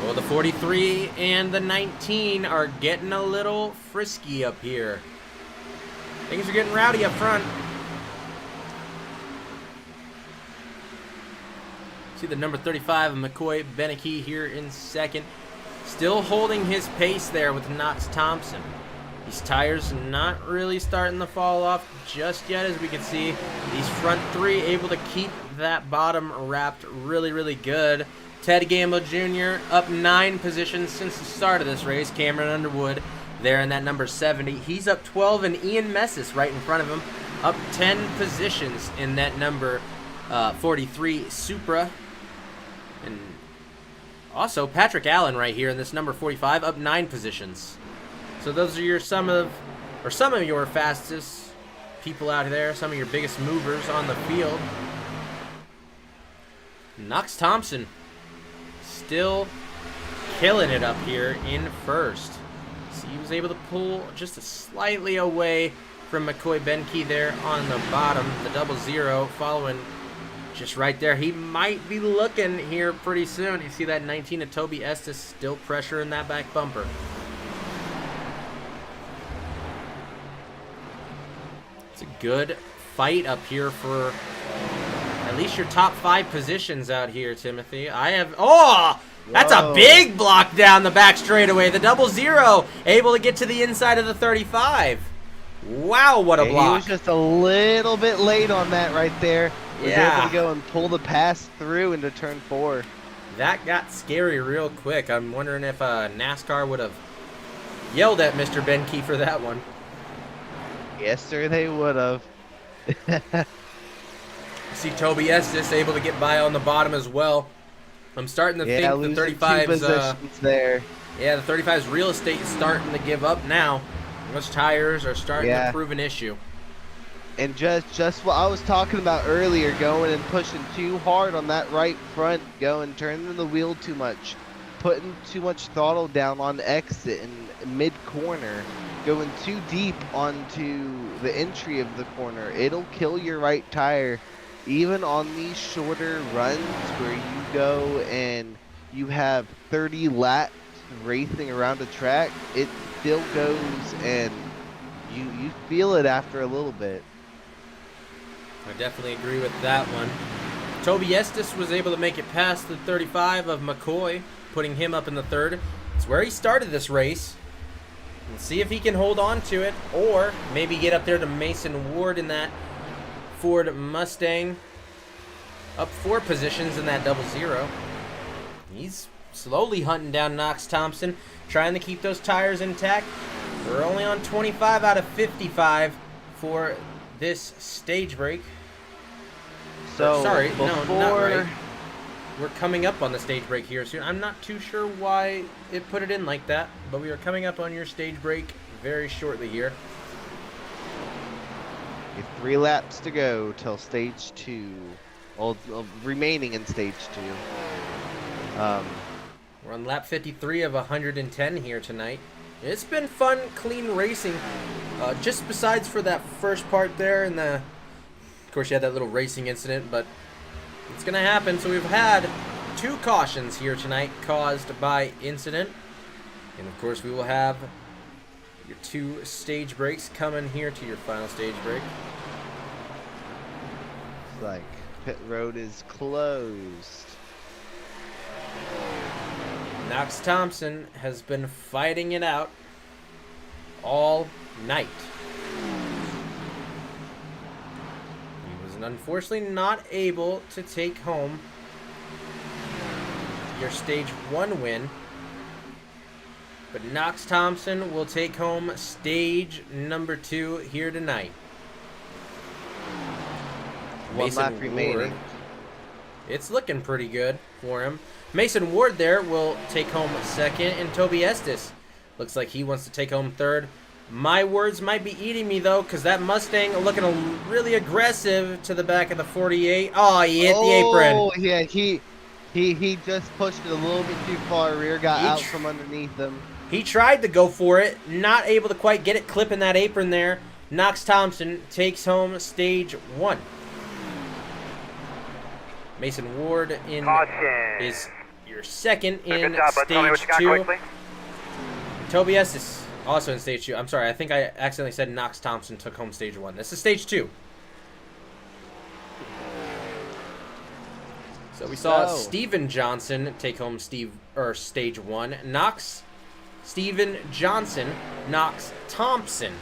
Speaker 12: Oh, the 43 and the 19 are getting a little frisky up here. Things are getting rowdy up front. See the number 35 of McCoy Beneke here in 2nd. Still holding his pace there with Knox Thompson. These tires not really starting to fall off just yet, as we can see. These front 3 able to keep that bottom wrapped really, really good. Ted Gamble Jr. up 9 positions since the start of this race. Cameron Underwood there in that number 70. He's up 12, and Ian Messis right in front of him up 10 positions in that number 43 Supra. And also Patrick Allen right here in this number 45 up 9 positions. So those are some of your fastest people out there, some of your biggest movers on the field. Knox Thompson still killing it up here in 1st. So he was able to pull just slightly away from McCoy Benke there on the bottom, the 00 following just right there. He might be looking here pretty soon. You see that 19 of Toby Estes still pressuring that back bumper. It's a good fight up here for at least your top 5 positions out here, Timothy. That's a big block down the back straightaway. The 00 able to get to the inside of the 35. Wow, what a block.
Speaker 13: He was just a little bit late on that right there. Was able to go and pull the pass through into turn 4.
Speaker 12: That got scary real quick. I'm wondering if NASCAR would have yelled at Mr. Benke for that one.
Speaker 13: Yes, sir, they would have.
Speaker 12: See Toby Estes able to get by on the bottom as well. I'm starting to think the 35's
Speaker 13: there.
Speaker 12: Yeah, the 35's real estate is starting to give up now. Those tires are starting to prove an issue.
Speaker 13: And just what I was talking about earlier, going and pushing too hard on that right front, turning the wheel too much, putting too much throttle down on exit and mid corner, going too deep onto the entry of the corner. It'll kill your right tire. Even on these shorter runs where you go and you have 30 laps racing around a track, it still goes and you feel it after a little bit.
Speaker 12: I definitely agree with that one. Toby Estes was able to make it past the 35 of McCoy, putting him up in the third. It's where he started this race. Let's see if he can hold on to it, or maybe get up there to Mason Ward in that Ford Mustang. Up 4 positions in that 00. He's slowly hunting down Knox Thompson, trying to keep those tires intact. We're only on 25 out of 55 for this stage break.
Speaker 13: So,
Speaker 12: sorry, no, not right. We're coming up on the stage break here soon. I'm not too sure why it put it in like that, but we are coming up on your stage break very shortly here.
Speaker 13: You have 3 laps to go till stage 2. Well, remaining in stage 2.
Speaker 12: We're on lap 53 of 110 here tonight. It's been fun, clean racing. Just besides for that first part there, and of course you had that little racing incident, but it's gonna happen. So we've had 2 cautions here tonight caused by incident, and of course we will have your 2 stage breaks coming here to your final stage break.
Speaker 13: It's like pit road is closed.
Speaker 12: Knox Thompson has been fighting it out all night. He was unfortunately not able to take home your stage 1 win, but Knox Thompson will take home stage number 2 here tonight.
Speaker 13: 1 lap remaining.
Speaker 12: It's looking pretty good for him. Mason Ward there will take home 2nd, and Toby Estes looks like he wants to take home 3rd. My words might be eating me though, because that Mustang looking really aggressive to the back of the 48. Oh, he hit the apron.
Speaker 13: Oh yeah, he just pushed it a little bit too far. Rear got out from underneath him.
Speaker 12: He tried to go for it, not able to quite get it clipping that apron there. Knox Thompson takes home stage 1. Mason Ward in is your 2nd in stage 2. Toby Estes also in stage 2. I'm sorry, I think I accidentally said Knox Thompson took home stage 1. This is stage 2. So we saw Steven Johnson take home stage 1. Steven Johnson, Knox Thompson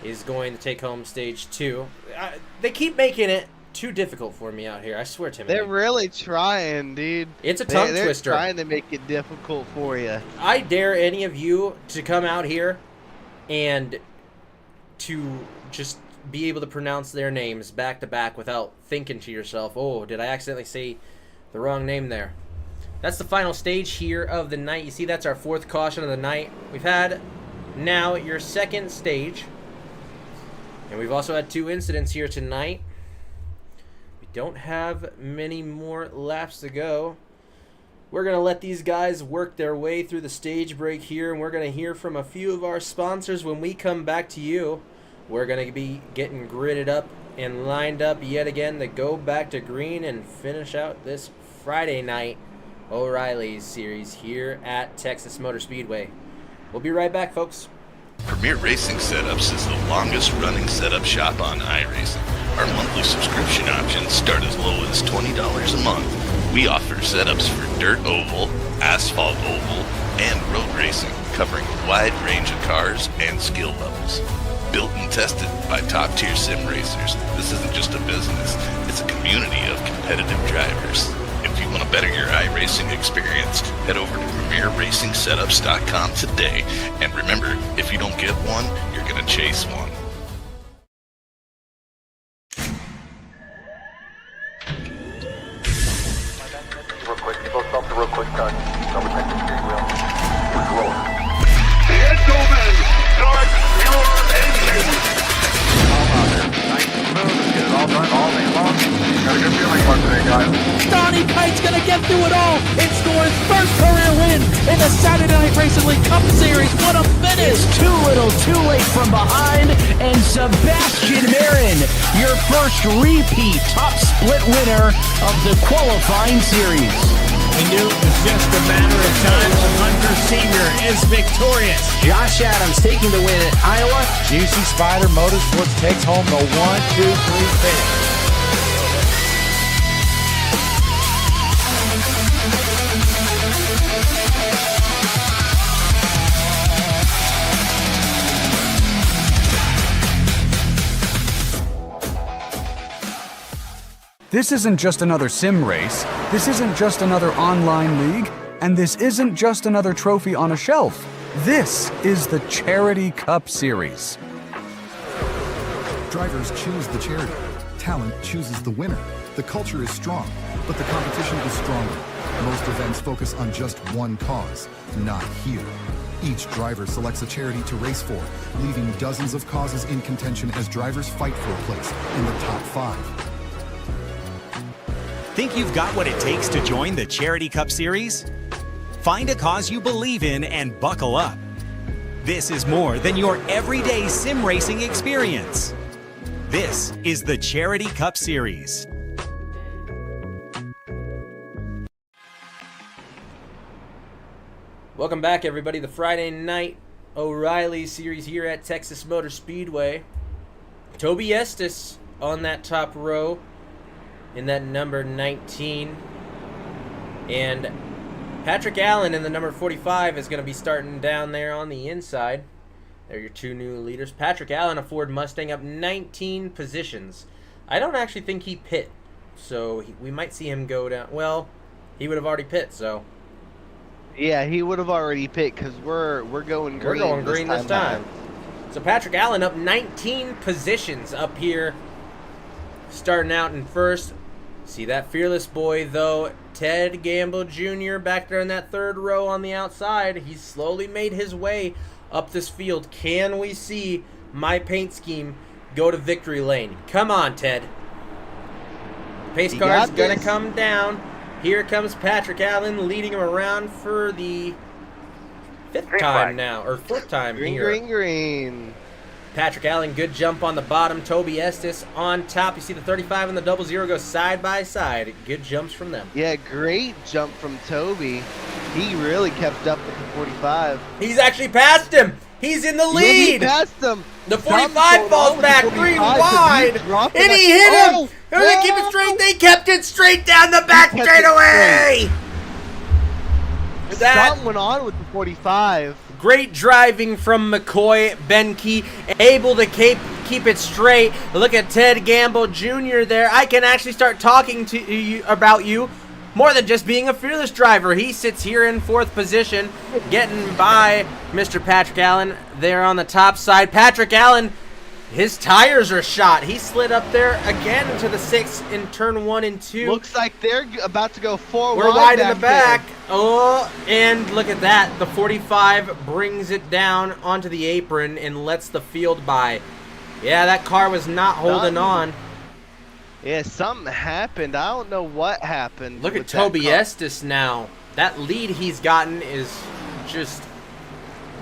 Speaker 12: is going to take home stage 2. They keep making it too difficult for me out here. I swear, Timothy.
Speaker 13: They're really trying, dude.
Speaker 12: It's a tongue twister.
Speaker 13: They're trying to make it difficult for you.
Speaker 12: I dare any of you to come out here and to just be able to pronounce their names back to back without thinking to yourself, oh, did I accidentally say the wrong name there? That's the final stage here of the night. You see, that's our 4th caution of the night. We've had now your 2nd stage, and we've also had 2 incidents here tonight. Don't have many more laps to go. We're going to let these guys work their way through the stage break here, and we're going to hear from a few of our sponsors when we come back to you. We're going to be getting gridded up and lined up yet again to go back to green and finish out this Friday night O'Reilly's series here at Texas Motor Speedway. We'll be right back, folks.
Speaker 1: Premier Racing Setups is the longest running setup shop on iRacing. Our monthly subscription options start as low as $20 a month. We offer setups for dirt oval, asphalt oval, and road racing, covering a wide range of cars and skill levels. Built and tested by top-tier sim racers, this isn't just a business, it's a community of competitive drivers. If you Want to better your iRacing experience? Head over to PremierRacingSetups.com today. And remember, if you don't get one, you're going to chase one.
Speaker 2: Real quick, people stop the real quick touch. Double check the steering wheel.
Speaker 3: Gentlemen, start your engines.
Speaker 2: Nice and smooth. Get it all done all day long. Got a good feeling about today, guys.
Speaker 4: Donnie Kite's gonna get through it all and score his first career win in the Saturday Night Racing League Cup Series. What a finish!
Speaker 5: It's too little, too late from behind, and Sebastian Marin, your first repeat top split winner of the qualifying series.
Speaker 6: We knew it was just a matter of time. Hunter Sr. is victorious.
Speaker 7: Josh Adams taking the win at Iowa.
Speaker 6: Juicy Spider Motorsports takes home the 1-2-3 finish.
Speaker 8: This isn't just another sim race, this isn't just another online league, and this isn't just another trophy on a shelf. This is the Charity Cup Series.
Speaker 9: Drivers choose the charity. Talent chooses the winner. The culture is strong, but the competition is stronger. Most events focus on just one cause, not here. Each driver selects a charity to race for, leaving dozens of causes in contention as drivers fight for a place in the top 5.
Speaker 10: Think you've got what it takes to join the Charity Cup Series? Find a cause you believe in and buckle up. This is more than your everyday sim racing experience. This is the Charity Cup Series.
Speaker 12: Welcome back, everybody. The Friday night O'Reilly series here at Texas Motor Speedway. Toby Estes on that top row in that number 19. And Patrick Allen in the number 45 is going to be starting down there on the inside. They're your two new leaders. Patrick Allen, a Ford Mustang, up 19 positions. I don't actually think he pit, so we might see him go down. Well, he would have already pit, so.
Speaker 13: Yeah, he would have already pit because we're going green.
Speaker 12: We're going green this time. So Patrick Allen up 19 positions up here, starting out in first. See that fearless boy, though, Ted Gamble Jr. back there in that third row on the outside. He's slowly made his way up this field. Can we see my paint scheme go to victory lane? Come on, Ted. Pace car's going to come down. Here comes Patrick Allen leading him around for the fifth time now, or fourth time here.
Speaker 13: Green.
Speaker 12: Patrick Allen, good jump on the bottom. Toby Estes on top. You see the 35 and the 00 go side by side. Good jumps from them.
Speaker 13: Yeah, great jump from Toby. He really kept up with the 45.
Speaker 12: He's actually passed him. He's in the lead.
Speaker 13: He passed him.
Speaker 12: The 45 falls back 3 wide, and he hit him. They keep it straight. They kept it straight down the back straightaway.
Speaker 13: Something went on with the 45.
Speaker 12: Great driving from McCoy Benke, able to keep it straight. Look at Ted Gamble Jr. there. I can actually start talking to you about you more than just being a fearless driver. He sits here in fourth position, getting by Mr. Patrick Allen there on the top side. Patrick Allen, his tires are shot. He slid up there again into the 6 in turn 1 and 2.
Speaker 13: Looks like they're about to go 4
Speaker 12: We're wide in the back. Oh, and look at that. The 45 brings it down onto the apron and lets the field by. Yeah, that car was not holding on.
Speaker 13: Yeah, something happened. I don't know what happened.
Speaker 12: Look at Toby Estes now. That lead he's gotten is just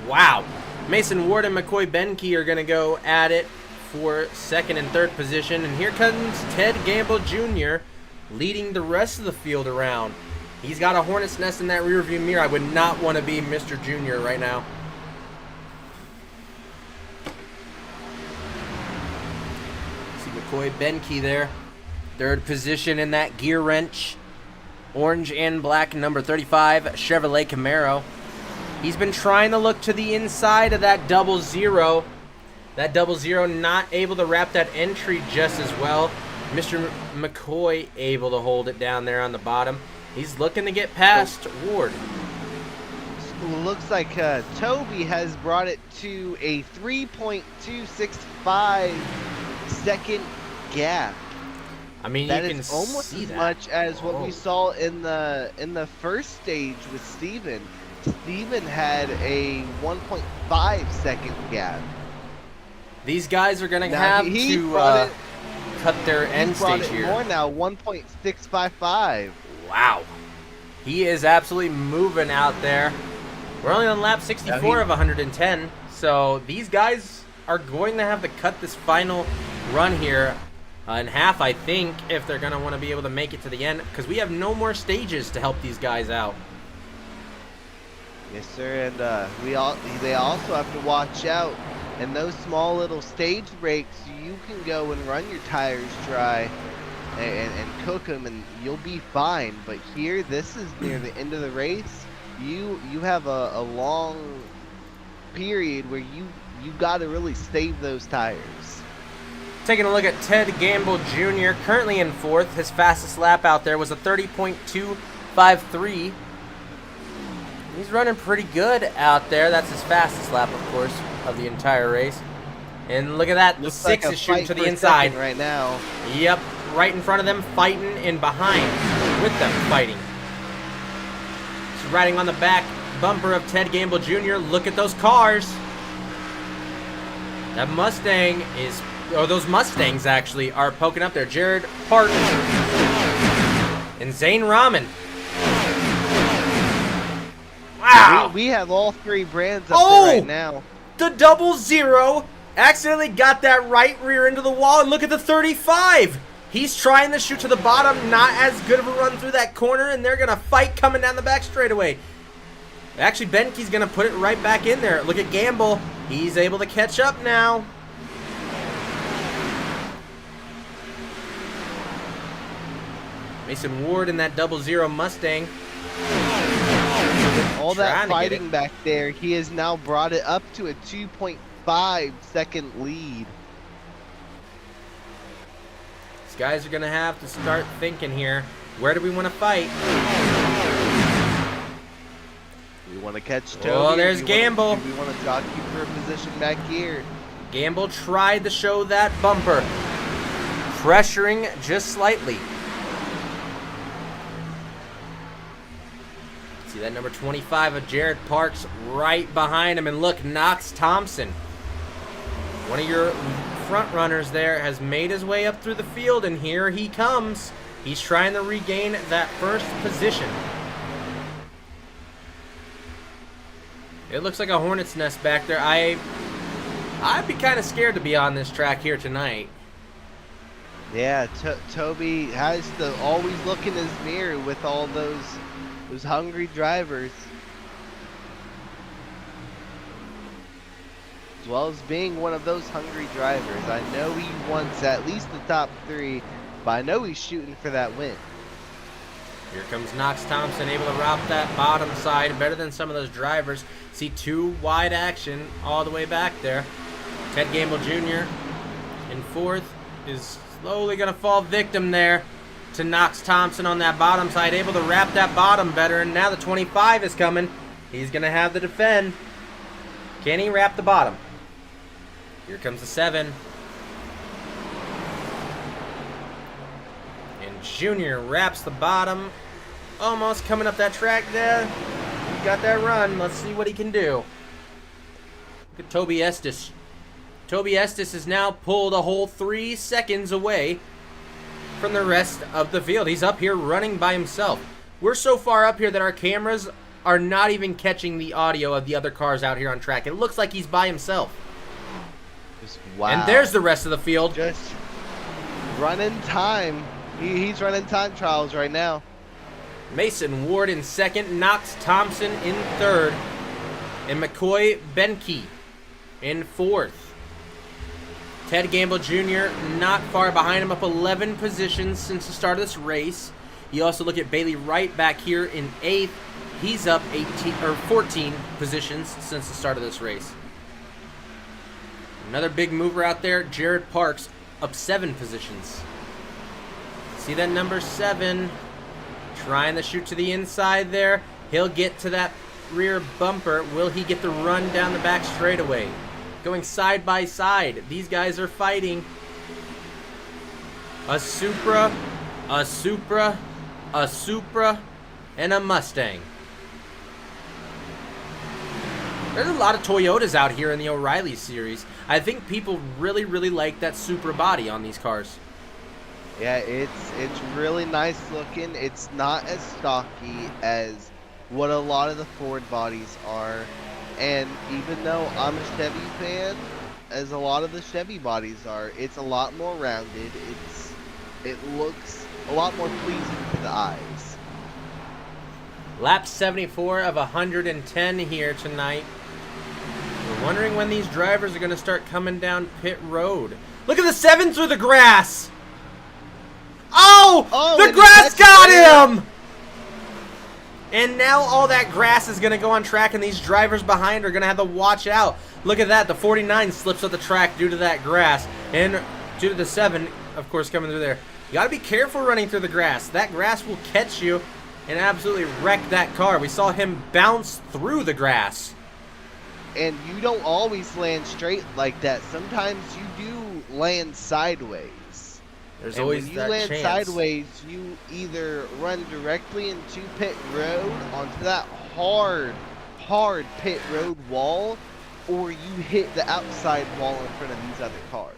Speaker 12: wow. Mason Ward and McCoy Benke are going to go at it for second and third position. And here comes Ted Gamble Jr. leading the rest of the field around. He's got a hornet's nest in that rearview mirror. I would not want to be Mr. Jr. right now. See McCoy Benke there. Third position in that gear wrench. Orange and black number 35 Chevrolet Camaro. He's been trying to look to the inside of that 00. That 00 not able to wrap that entry just as well. Mr. McCoy able to hold it down there on the bottom. He's looking to get past Ward.
Speaker 13: Looks like Toby has brought it to a 3.265 second gap.
Speaker 12: I mean,
Speaker 13: that
Speaker 12: you can
Speaker 13: is almost
Speaker 12: see
Speaker 13: as
Speaker 12: that.
Speaker 13: much as what we saw in the first stage with Steven. Steven had a 1.5 second gap.
Speaker 12: These guys are going to
Speaker 13: Now,
Speaker 12: have
Speaker 13: he
Speaker 12: to
Speaker 13: brought
Speaker 12: cut their end
Speaker 13: He's brought
Speaker 12: stage
Speaker 13: it
Speaker 12: here.
Speaker 13: more now, 1.655.
Speaker 12: Wow. He is absolutely moving out there. We're only on lap 64 of 110, so these guys are going to have to cut this final run here in half, I think, if they're going to want to be able to make it to the end, because we have no more stages to help these guys out.
Speaker 13: Yes, sir, and they also have to watch out. In those small little stage breaks, you can go and run your tires dry and cook them, and you'll be fine. But here, this is near the end of the race. You have a long period where you got to really save those tires.
Speaker 12: Taking a look at Ted Gamble Jr., currently in 4th. His fastest lap out there was a 30.253. He's running pretty good out there. That's his fastest lap, of course, of the entire race. And look at that. The
Speaker 13: Looks
Speaker 12: 6
Speaker 13: like a
Speaker 12: is shooting
Speaker 13: fight
Speaker 12: to the
Speaker 13: for
Speaker 12: inside.
Speaker 13: second right now.
Speaker 12: Yep, right in front of them, fighting, and behind with them, fighting. He's riding on the back bumper of Ted Gamble Jr. Look at those cars. That Mustang is, or those Mustangs actually, are poking up there. Jared Park and Zane Rahman. Wow.
Speaker 13: We have all three brands up there right now.
Speaker 12: The 00 accidentally got that right rear into the wall, and look at the 35. He's trying to shoot to the bottom, not as good of a run through that corner, and they're going to fight coming down the back straightaway. Actually, Benke's going to put it right back in there. Look at Gamble. He's able to catch up now. Mason Ward in that 00 Mustang.
Speaker 13: With all that fighting back there, he has now brought it up to a 2.5 second lead.
Speaker 12: These guys are going to have to start thinking here. Where do we want to fight?
Speaker 13: We want to catch Toby.
Speaker 12: Oh, there's Gamble.
Speaker 13: We want to jockey for a position back here.
Speaker 12: Gamble tried to show that bumper. Pressuring just slightly. See that number 25 of Jared Parks right behind him. And look, Knox Thompson, one of your front runners there, has made his way up through the field, and here he comes. He's trying to regain that first position. It looks like a hornet's nest back there. I'd be kind of scared to be on this track here tonight.
Speaker 13: Yeah, Toby has to always look in his mirror with all those hungry drivers. As well as being one of those hungry drivers. I know he wants at least the top 3, but I know he's shooting for that win.
Speaker 12: Here comes Knox Thompson, able to route that bottom side better than some of those drivers. See 2 wide action all the way back there. Ted Gamble Jr. in 4th is slowly going to fall victim there to Knox Thompson on that bottom side, able to wrap that bottom better, and now the 25 is coming. He's going to have to defend. Can he wrap the bottom? Here comes the 7. And Junior wraps the bottom. Almost coming up that track there. He got that run. Let's see what he can do. Look at Toby Estes. Toby Estes is now pulled a whole 3 seconds away from the rest of the field. He's up here running by himself. We're so far up here that our cameras are not even catching the audio of the other cars out here on track. It looks like he's by himself.
Speaker 13: Wow.
Speaker 12: And there's the rest of the field.
Speaker 13: Just running time. He's running time trials right now.
Speaker 12: Mason Ward in 2nd, Knox Thompson in 3rd, and McCoy Benke in 4th. Ted Gamble Jr. not far behind him, up 11 positions since the start of this race. You also look at Bailey Wright back here in 8th. He's up 14 positions since the start of this race. Another big mover out there, Jared Parks, up 7 positions. See that number 7 Trying to shoot to the inside there. He'll get to that rear bumper. Will he get the run down the back straightaway? Going side by side. These guys are fighting. A Supra, a Supra, a Supra, and a Mustang. There's a lot of Toyotas out here in the O'Reilly series. I think people really, really like that Supra body on these cars.
Speaker 13: Yeah, it's really nice looking. It's not as stocky as what a lot of the Ford bodies are. And even though I'm a Chevy fan, as a lot of the Chevy bodies are, it's a lot more rounded. It looks a lot more pleasing to the eyes.
Speaker 12: Lap 74 of 110 here tonight. We're wondering when these drivers are going to start coming down pit road. Look at the 7 through the grass. Oh, the grass got him. And now all that grass is going to go on track, and these drivers behind are going to have to watch out. Look at that. The 49 slips off the track due to that grass. And due to the 7, of course, coming through there. You got to be careful running through the grass. That grass will catch you and absolutely wreck that car. We saw him bounce through the grass.
Speaker 13: And you don't always land straight like that. Sometimes you do land sideways.
Speaker 12: There's
Speaker 13: and
Speaker 12: always
Speaker 13: when you
Speaker 12: that
Speaker 13: land
Speaker 12: chance.
Speaker 13: sideways, you either run directly into pit road onto that hard pit road wall, or you hit the outside wall in front of these other cars.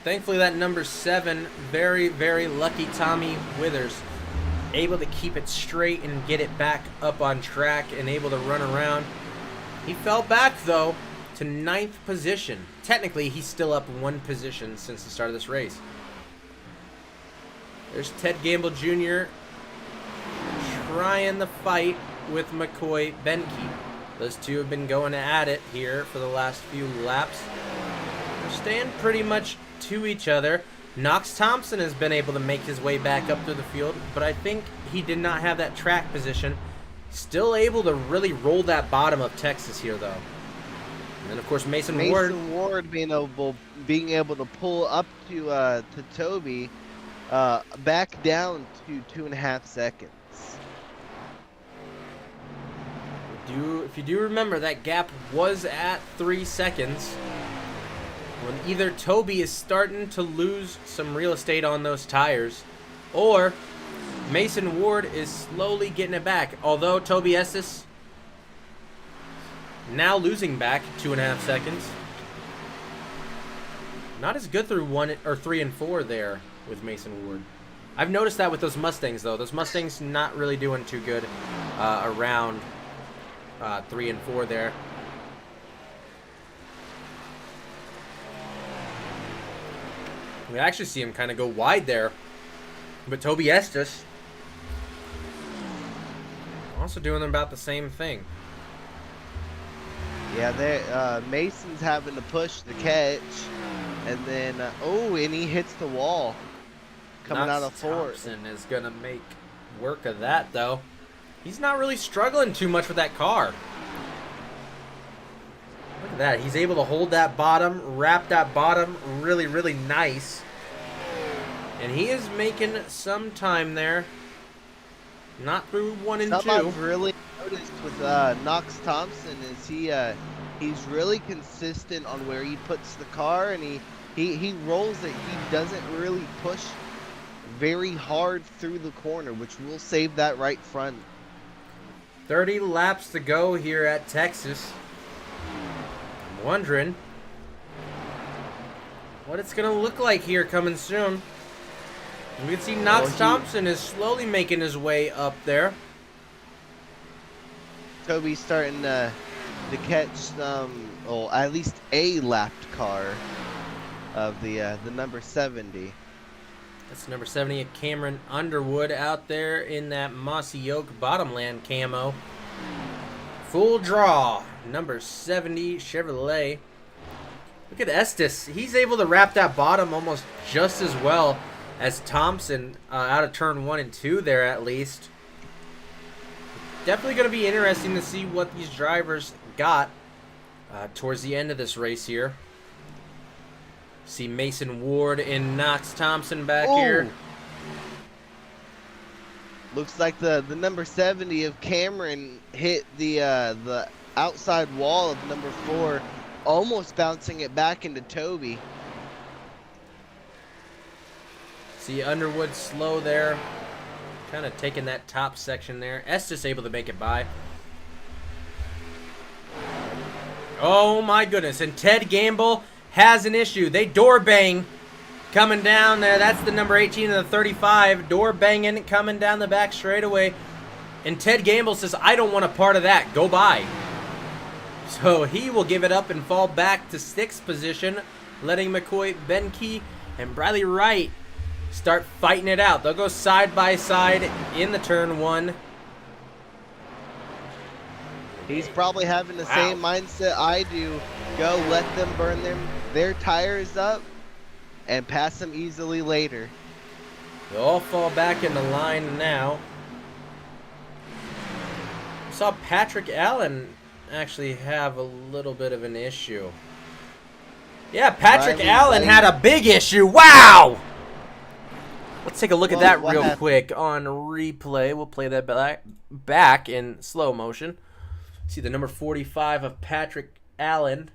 Speaker 12: Thankfully, that number 7, very, very lucky Tommy Withers, able to keep it straight and get it back up on track and able to run around. He fell back, though, to 9th position. Technically, he's still up 1 position since the start of this race. There's Ted Gamble Jr. trying the fight with McCoy Benke. Those two have been going at it here for the last few laps. They're staying pretty much to each other. Knox Thompson has been able to make his way back up through the field, but I think he did not have that track position. Still able to really roll that bottom of Texas here, though. And then, of course, Mason Ward
Speaker 13: being able to pull up to Toby, back down to 2.5 seconds.
Speaker 12: If you do remember, that gap was at 3 seconds. When either Toby is starting to lose some real estate on those tires, or Mason Ward is slowly getting it back. Although Toby Estes now losing back 2.5 seconds. Not as good through 3 and 4 there with Mason Ward. I've noticed that with those Mustangs, though. Those Mustangs not really doing too good around 3 and 4 there. We actually see him kind of go wide there. But Toby Estes also doing about the same thing.
Speaker 13: Yeah, Mason's having to push the catch, and then and he hits the wall coming out of 4th.
Speaker 12: Thompson is gonna make work of that, though. He's not really struggling too much with that car. Look at that. He's able to hold that bottom, wrap that bottom really, really nice. And he is making some time there. Not through 1 and 2.
Speaker 13: Something I've really noticed with Knox Thompson is he's really consistent on where he puts the car, and he rolls it. He doesn't really push very hard through the corner, which will save that right front.
Speaker 12: 30 laps to go here at Texas. I'm wondering what it's going to look like here coming soon. We can see Knox Thompson is slowly making his way up there.
Speaker 13: Toby's starting to catch some, at least a lapped car of the number 70.
Speaker 12: That's number 70, Cameron Underwood out there in that Mossy Oak Bottomland camo. Full draw, number 70 Chevrolet. Look at Estes. He's able to wrap that bottom almost just as well as Thompson out of turn 1 and 2 there, at least. Definitely going to be interesting to see what these drivers got towards the end of this race here. See Mason Ward and Knox Thompson back here.
Speaker 13: Looks like the number 70 of Cameron hit the outside wall of number 4, almost bouncing it back into Toby.
Speaker 12: See Underwood slow there, kind of taking that top section there. Estes able to make it by. Oh my goodness, and Ted Gamble has an issue. They door bang coming down there. That's the number 18 and the 35. Door banging coming down the back straightaway. And Ted Gamble says, I don't want a part of that. Go by. So he will give it up and fall back to 6th position, letting McCoy Benke and Bradley Wright start fighting it out. They'll go side by side in the turn 1.
Speaker 13: He's probably having the same mindset I do. Go let them burn their tires up and pass them easily later.
Speaker 12: They all fall back in the line now. Saw Patrick Allen actually have a little bit of an issue. Yeah, Patrick Allen had a big issue. Wow! Let's take a look at that real quick on replay. We'll play that back in slow motion. See the number 45 of Patrick Allen.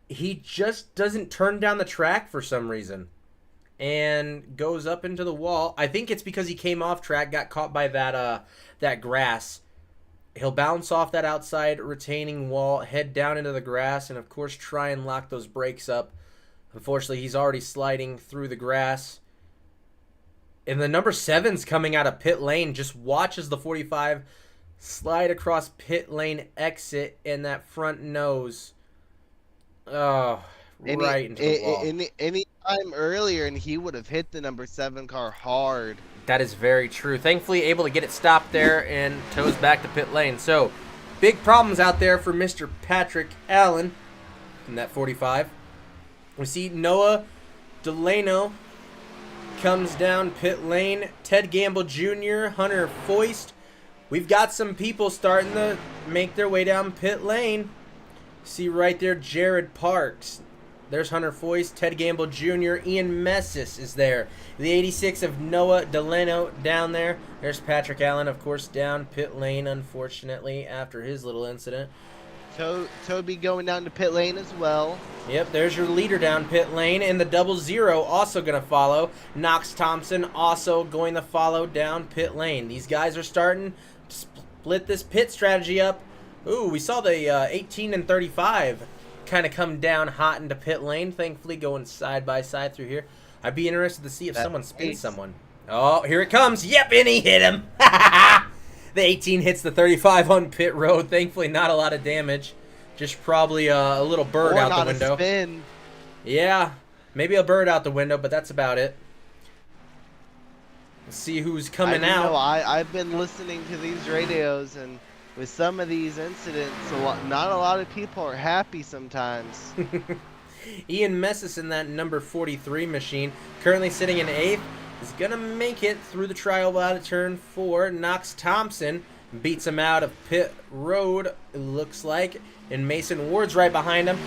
Speaker 12: He just doesn't turn down the track for some reason and goes up into the wall. I think it's because he came off track, got caught by that grass. He'll bounce off that outside retaining wall, head down into the grass, and of course try and lock those brakes up. Unfortunately, he's already sliding through the grass. And the number 7's coming out of pit lane. Just watches the 45 slide across pit lane exit and that front nose. Oh, right into the wall.
Speaker 13: Any time earlier, and he would have hit the number 7 car hard.
Speaker 12: That is very true. Thankfully, able to get it stopped there and toes back to pit lane. So, big problems out there for Mr. Patrick Allen in that 45. We see Noah Delano comes down pit lane. Ted Gamble Jr., Hunter Foist. We've got some people starting to make their way down pit lane. See right there, Jared Parks. There's Hunter Foist, Ted Gamble Jr., Ian Messis is there. The 86 of Noah Delano down there. There's Patrick Allen, of course, down pit lane, unfortunately, after his little incident.
Speaker 13: Toby going down to pit lane as well.
Speaker 12: Yep, there's your leader down pit lane, and the 00 also going to follow. Knox Thompson also going to follow down pit lane. These guys are starting to split this pit strategy up. Ooh, we saw the 18 and 35 kind of come down hot into pit lane, thankfully going side by side through here. I'd be interested to see if someone spins someone. Oh, here it comes. Yep, and he hit him. The 18 hits the 35 on pit road. Thankfully, not a lot of damage. Just probably a little bird out the window.
Speaker 13: A spin.
Speaker 12: Yeah, maybe a bird out the window, but that's about it. Let's see who's coming out.
Speaker 13: I've been listening to these radios, and with some of these incidents, not a lot of people are happy sometimes.
Speaker 12: Ian Messis in that number 43 machine, currently sitting in 8th, is going to make it through the trial out of turn 4. Knox Thompson beats him out of pit road, it looks like, and Mason Ward's right behind him.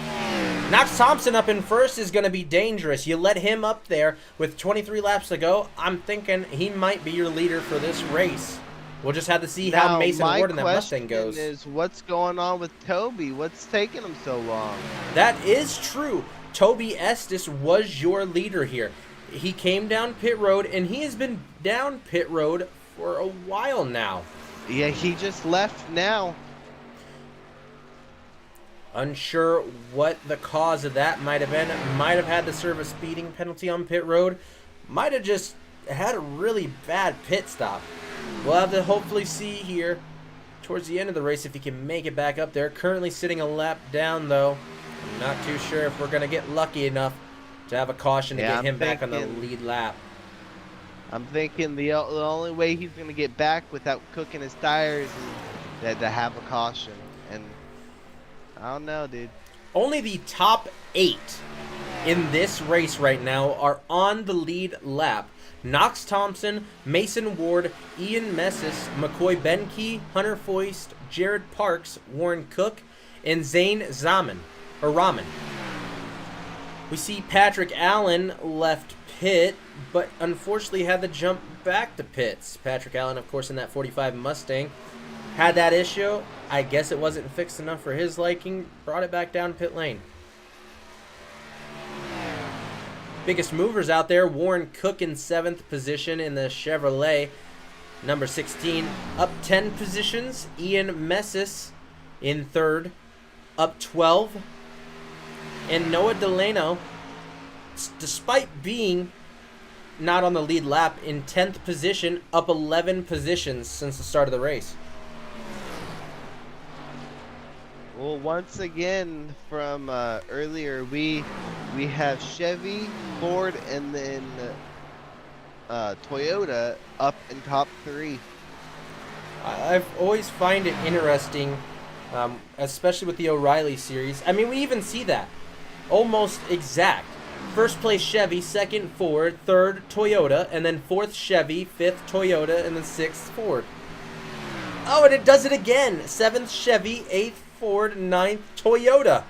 Speaker 12: Knox Thompson up in first is going to be dangerous. You let him up there with 23 laps to go, I'm thinking he might be your leader for this race. We'll just have to see how Mason Ward and that Mustang goes.
Speaker 13: My question is, what's going on with Toby? What's taking him so long?
Speaker 12: That is true. Toby Estes was your leader here. He came down pit road, and he has been down pit road for a while now.
Speaker 13: Yeah, he just left now.
Speaker 12: Unsure what the cause of that might have been. Might have had to serve a speeding penalty on pit road. Might have just had a really bad pit stop. We'll have to hopefully see here towards the end of the race if he can make it back up there. Currently sitting a lap down, though. I'm not too sure if we're going to get lucky enough to have a caution to get him back on the lead lap.
Speaker 13: I'm thinking the only way he's going to get back without cooking his tires is to have a caution. And I don't know, dude.
Speaker 12: Only the top 8 in this race right now are on the lead lap. Knox Thompson, Mason Ward, Ian Messis, McCoy Benke, Hunter Foist, Jared Parks, Warren Cook, and Zane Rahman. We see Patrick Allen left pit, but unfortunately had to jump back to pits. Patrick Allen, of course, in that 45 Mustang, had that issue. I guess it wasn't fixed enough for his liking. Brought it back down pit lane. Biggest movers out there, Warren Cook in 7th position in the Chevrolet. Number 16, up 10 positions. Ian Messis in 3rd, up 12. And Noah Delano, despite being not on the lead lap, in 10th position, up 11 positions since the start of the race.
Speaker 13: Well, once again from earlier, we have Chevy, Ford, and then Toyota up in top 3.
Speaker 12: I've always find it interesting, especially with the O'Reilly series. I mean, we even see that almost exact. First place Chevy, second Ford, third Toyota, and then 4th Chevy, 5th Toyota, and then 6th Ford. Oh, and it does it again. 7th Chevy, 8th Ford, 9th Toyota.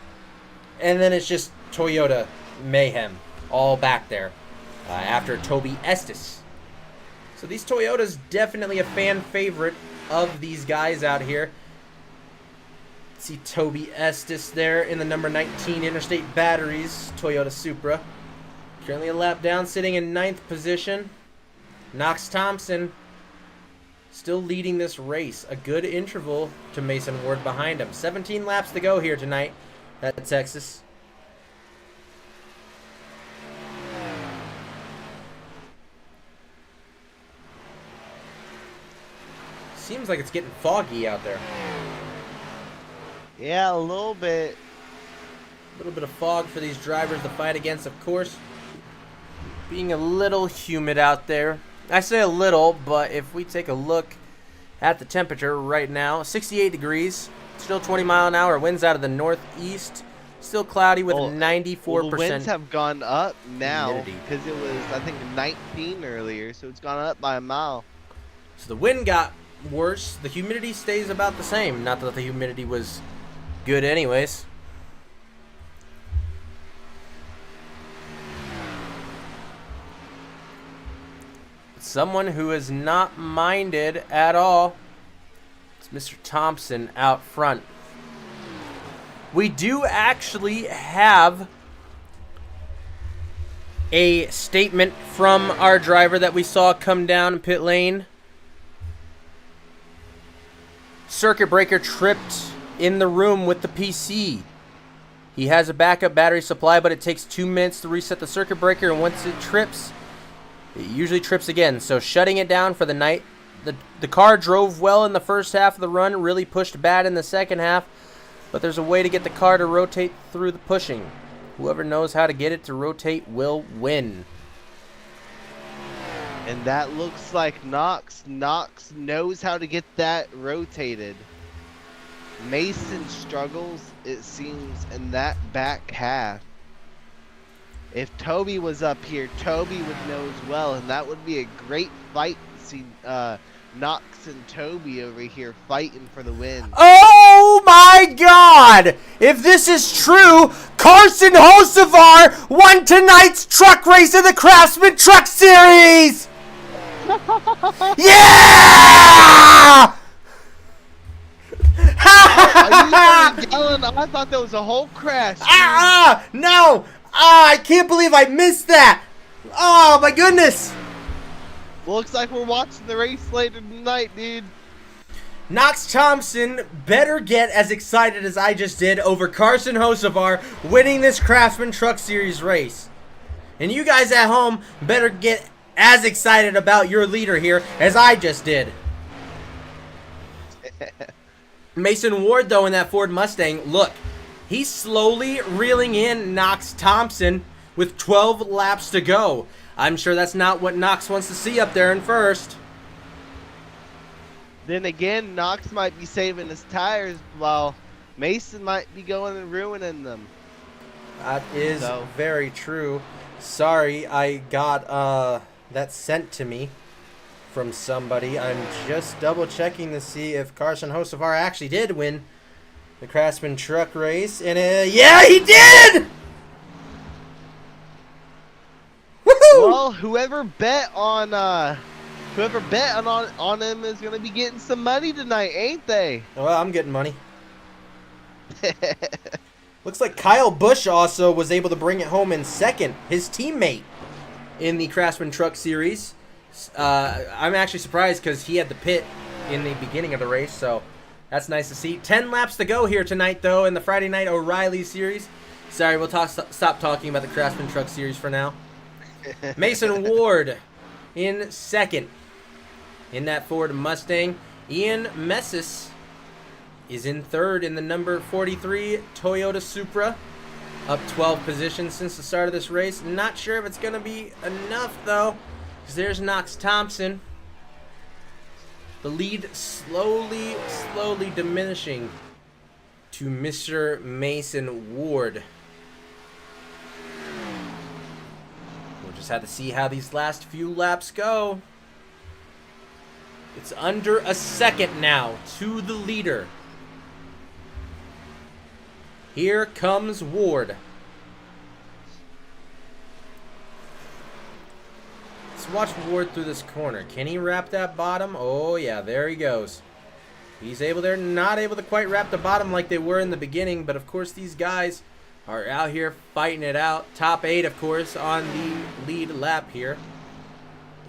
Speaker 12: And then it's just Toyota mayhem all back there after Toby Estes. So these Toyotas definitely a fan favorite of these guys out here. See Toby Estes there in the number 19 Interstate Batteries Toyota Supra. Currently a lap down, sitting in 9th position. Knox Thompson still leading this race. A good interval to Mason Ward behind him. 17 laps to go here tonight at Texas. Seems like it's getting foggy out there.
Speaker 13: Yeah, a little bit.
Speaker 12: A little bit of fog for these drivers to fight against, of course. Being a little humid out there. I say a little, but if we take a look at the temperature right now, 68 degrees, still 20 mile an hour, winds out of the northeast, still cloudy with 94%.
Speaker 13: Well, the winds have gone up now because it was, I think, 19 earlier, so it's gone up by a mile.
Speaker 12: So the wind got worse. The humidity stays about the same. Not that the humidity was good anyways. Someone who is not minded at all is Mr. Thompson out front. We do actually have a statement from our driver that we saw come down pit lane. Circuit breaker tripped in the room with the PC. He has a backup battery supply, but it takes 2 minutes to reset the circuit breaker, and once it trips, it usually trips again. So shutting it down for the night. The car drove well in the first half of the run, really pushed bad in the second half, but there's a way to get the car to rotate through the pushing. Whoever knows how to get it to rotate will win.
Speaker 13: And that looks like Knox. Knox knows how to get that rotated. Mason struggles, it seems, in that back half. If Toby was up here, Toby would know as well, and that would be a great fight to see Knox and Toby over here fighting for the win.
Speaker 12: Oh my God! If this is true, Carson Hocevar won tonight's truck race in the Craftsman Truck Series! Yeah!
Speaker 13: Are you yelling? I thought that was a whole crash.
Speaker 12: No! I can't believe I missed that! Oh my goodness!
Speaker 13: Looks like we're watching the race later tonight, dude.
Speaker 12: Knox Thompson better get as excited as I just did over Carson Hocevar winning this Craftsman Truck Series race. And you guys at home better get as excited about your leader here as I just did. Mason Ward, though, in that Ford Mustang, look, he's slowly reeling in Knox Thompson with 12 laps to go. I'm sure that's not what Knox wants to see up there in first.
Speaker 13: Then again, Knox might be saving his tires while Mason might be going and ruining them.
Speaker 12: That is very true. Sorry, I got that sent to me from somebody. I'm just double checking to see if Carson Hocevar actually did win the Craftsman Truck race. And yeah, he did! Woohoo!
Speaker 13: Well, whoever bet on him is gonna be getting some money tonight, ain't they?
Speaker 12: Well, I'm getting money. Looks like Kyle Busch also was able to bring it home in second. His teammate in the Craftsman Truck Series. I'm actually surprised because he had the pit in the beginning of the race, so that's nice to see. 10 laps to go here tonight, though, in the Friday Night O'Reilly Series. Sorry, we'll stop talking about the Craftsman Truck Series for now. Mason Ward in second in that Ford Mustang. Ian Messis is in third in the number 43 Toyota Supra, up 12 positions since the start of this race. Not sure if it's going to be enough, though, because there's Knox Thompson. The lead slowly diminishing to Mr. Mason Ward. We'll just have to see how these last few laps go. It's under a second now to the leader. Here comes Ward. Let's watch Ward through this corner. Can he wrap that bottom? Oh, yeah, there he goes. He's able there, not able to quite wrap the bottom like they were in the beginning, but of course these guys are out here fighting it out. Top 8, of course, on the lead lap here.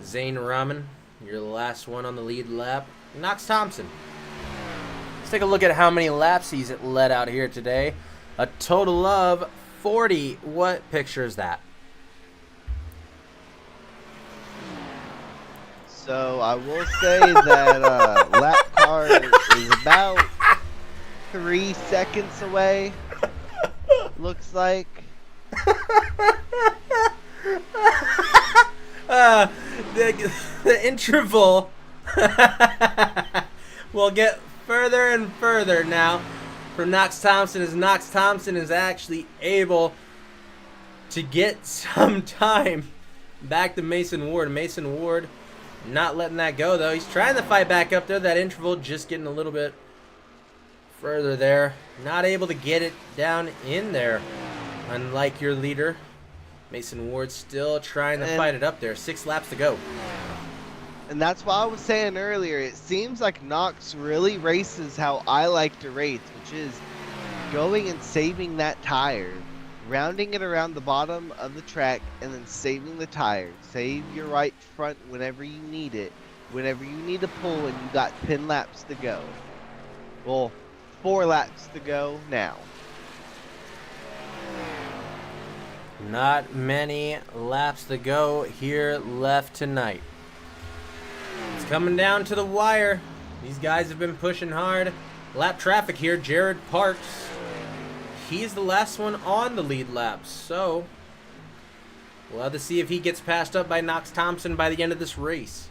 Speaker 12: Zane Rahman, you're the last one on the lead lap. Knox Thompson. Let's take a look at how many laps he's led out here today. A total of 40. What picture is that?
Speaker 13: So I will say that lap car is about 3 seconds away. Looks like.
Speaker 12: The interval will get further and further now from Knox Thompson, as Knox Thompson is actually able to get some time back to Mason Ward. Mason Ward not letting that go, though. He's trying to fight back up there. That interval just getting a little bit further there. Not able to get it down in there. Unlike your leader, Mason Ward still trying to fight it up there. 6 laps to go.
Speaker 13: And that's why I was saying earlier, it seems like Knox really races how I like to race, which is going and saving that tire, rounding it around the bottom of the track, and then saving the tire. Save your right front whenever you need it, whenever you need to pull, and you got 10 laps to go. Well, 4 laps to go now.
Speaker 12: Not many laps to go here left tonight. It's coming down to the wire. These guys have been pushing hard. Lap traffic here. Jared Parks. He's the last one on the lead lap. So we'll have to see if he gets passed up by Knox Thompson by the end of this race.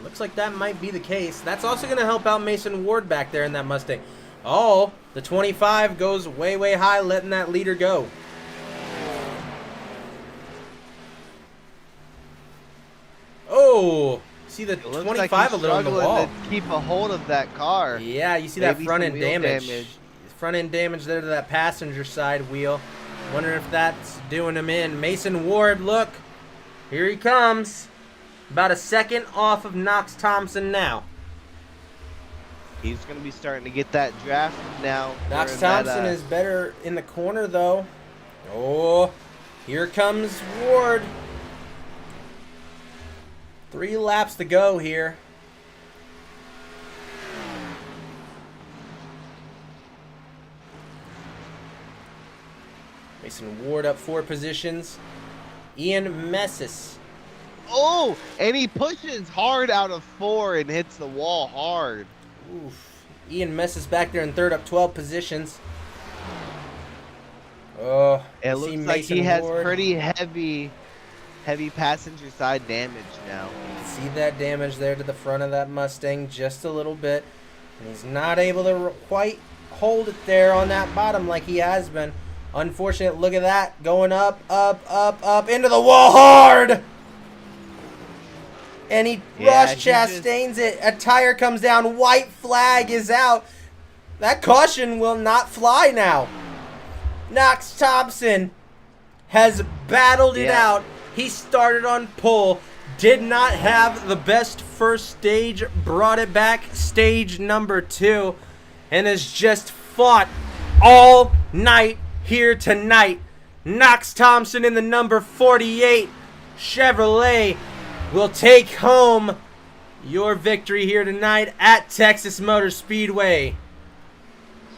Speaker 12: Looks like that might be the case. That's also going to help out Mason Ward back there in that Mustang. Oh, the 25 goes way, way high, letting that leader go. Oh, see the 25
Speaker 13: like
Speaker 12: a little on the wall.
Speaker 13: To keep a hold of that car.
Speaker 12: Yeah, you see that front end damage. Front end damage there to that passenger side wheel. Wondering if that's doing him in. Mason Ward, look. Here he comes. About a second off of Knox Thompson now.
Speaker 13: He's going to be starting to get that draft now.
Speaker 12: Knox Thompson is better in the corner, though. Oh, here comes Ward. 3 laps to go here. Mason Ward up 4 positions. Ian Messis.
Speaker 13: Oh, and he pushes hard out of 4 and hits the wall hard.
Speaker 12: Oof. Ian Messis back there in 3rd, up 12 positions. Oh,
Speaker 13: it looks like he has pretty heavy passenger side damage now.
Speaker 12: See that damage there to the front of that Mustang just a little bit. And he's not able to quite hold it there on that bottom like he has been. Unfortunate, look at that. Going up, up, up, up, into the wall hard! And he Chastains it. A tire comes down. White flag is out. That caution will not fly now. Knox Thompson has battled it out He started on pole, did not have the best first stage, brought it back stage number 2, and has just fought all night here tonight. Knox Thompson in the number 48 Chevrolet will take home your victory here tonight at Texas Motor Speedway.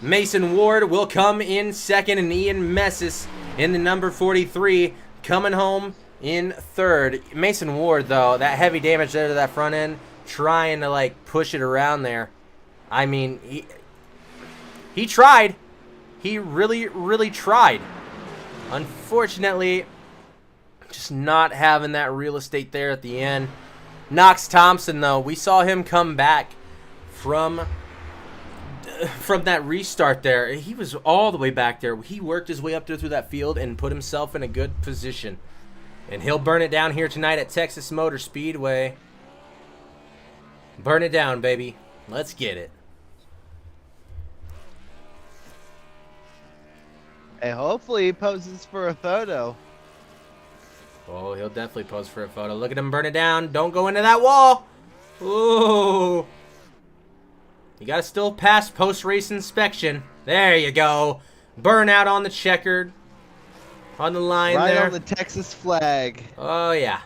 Speaker 12: Mason Ward will come in second, and Ian Messis in the number 43 coming home in third. Mason Ward, though, that heavy damage there to that front end, trying to like push it around there. I mean, he tried. He really, really tried. Unfortunately, just not having that real estate there at the end. Knox Thompson, though, we saw him come back from that restart there. He was all the way back there. He worked his way up there through that field and put himself in a good position. And he'll burn it down here tonight at Texas Motor Speedway. Burn it down, baby. Let's get it.
Speaker 13: Hey, hopefully he poses for a photo.
Speaker 12: Oh, he'll definitely pose for a photo. Look at him burn it down. Don't go into that wall. Ooh. You got to still pass post-race inspection. There you go. Burnout on the checkered. On the line
Speaker 13: right
Speaker 12: there.
Speaker 13: On the Texas flag.
Speaker 12: Oh, yeah.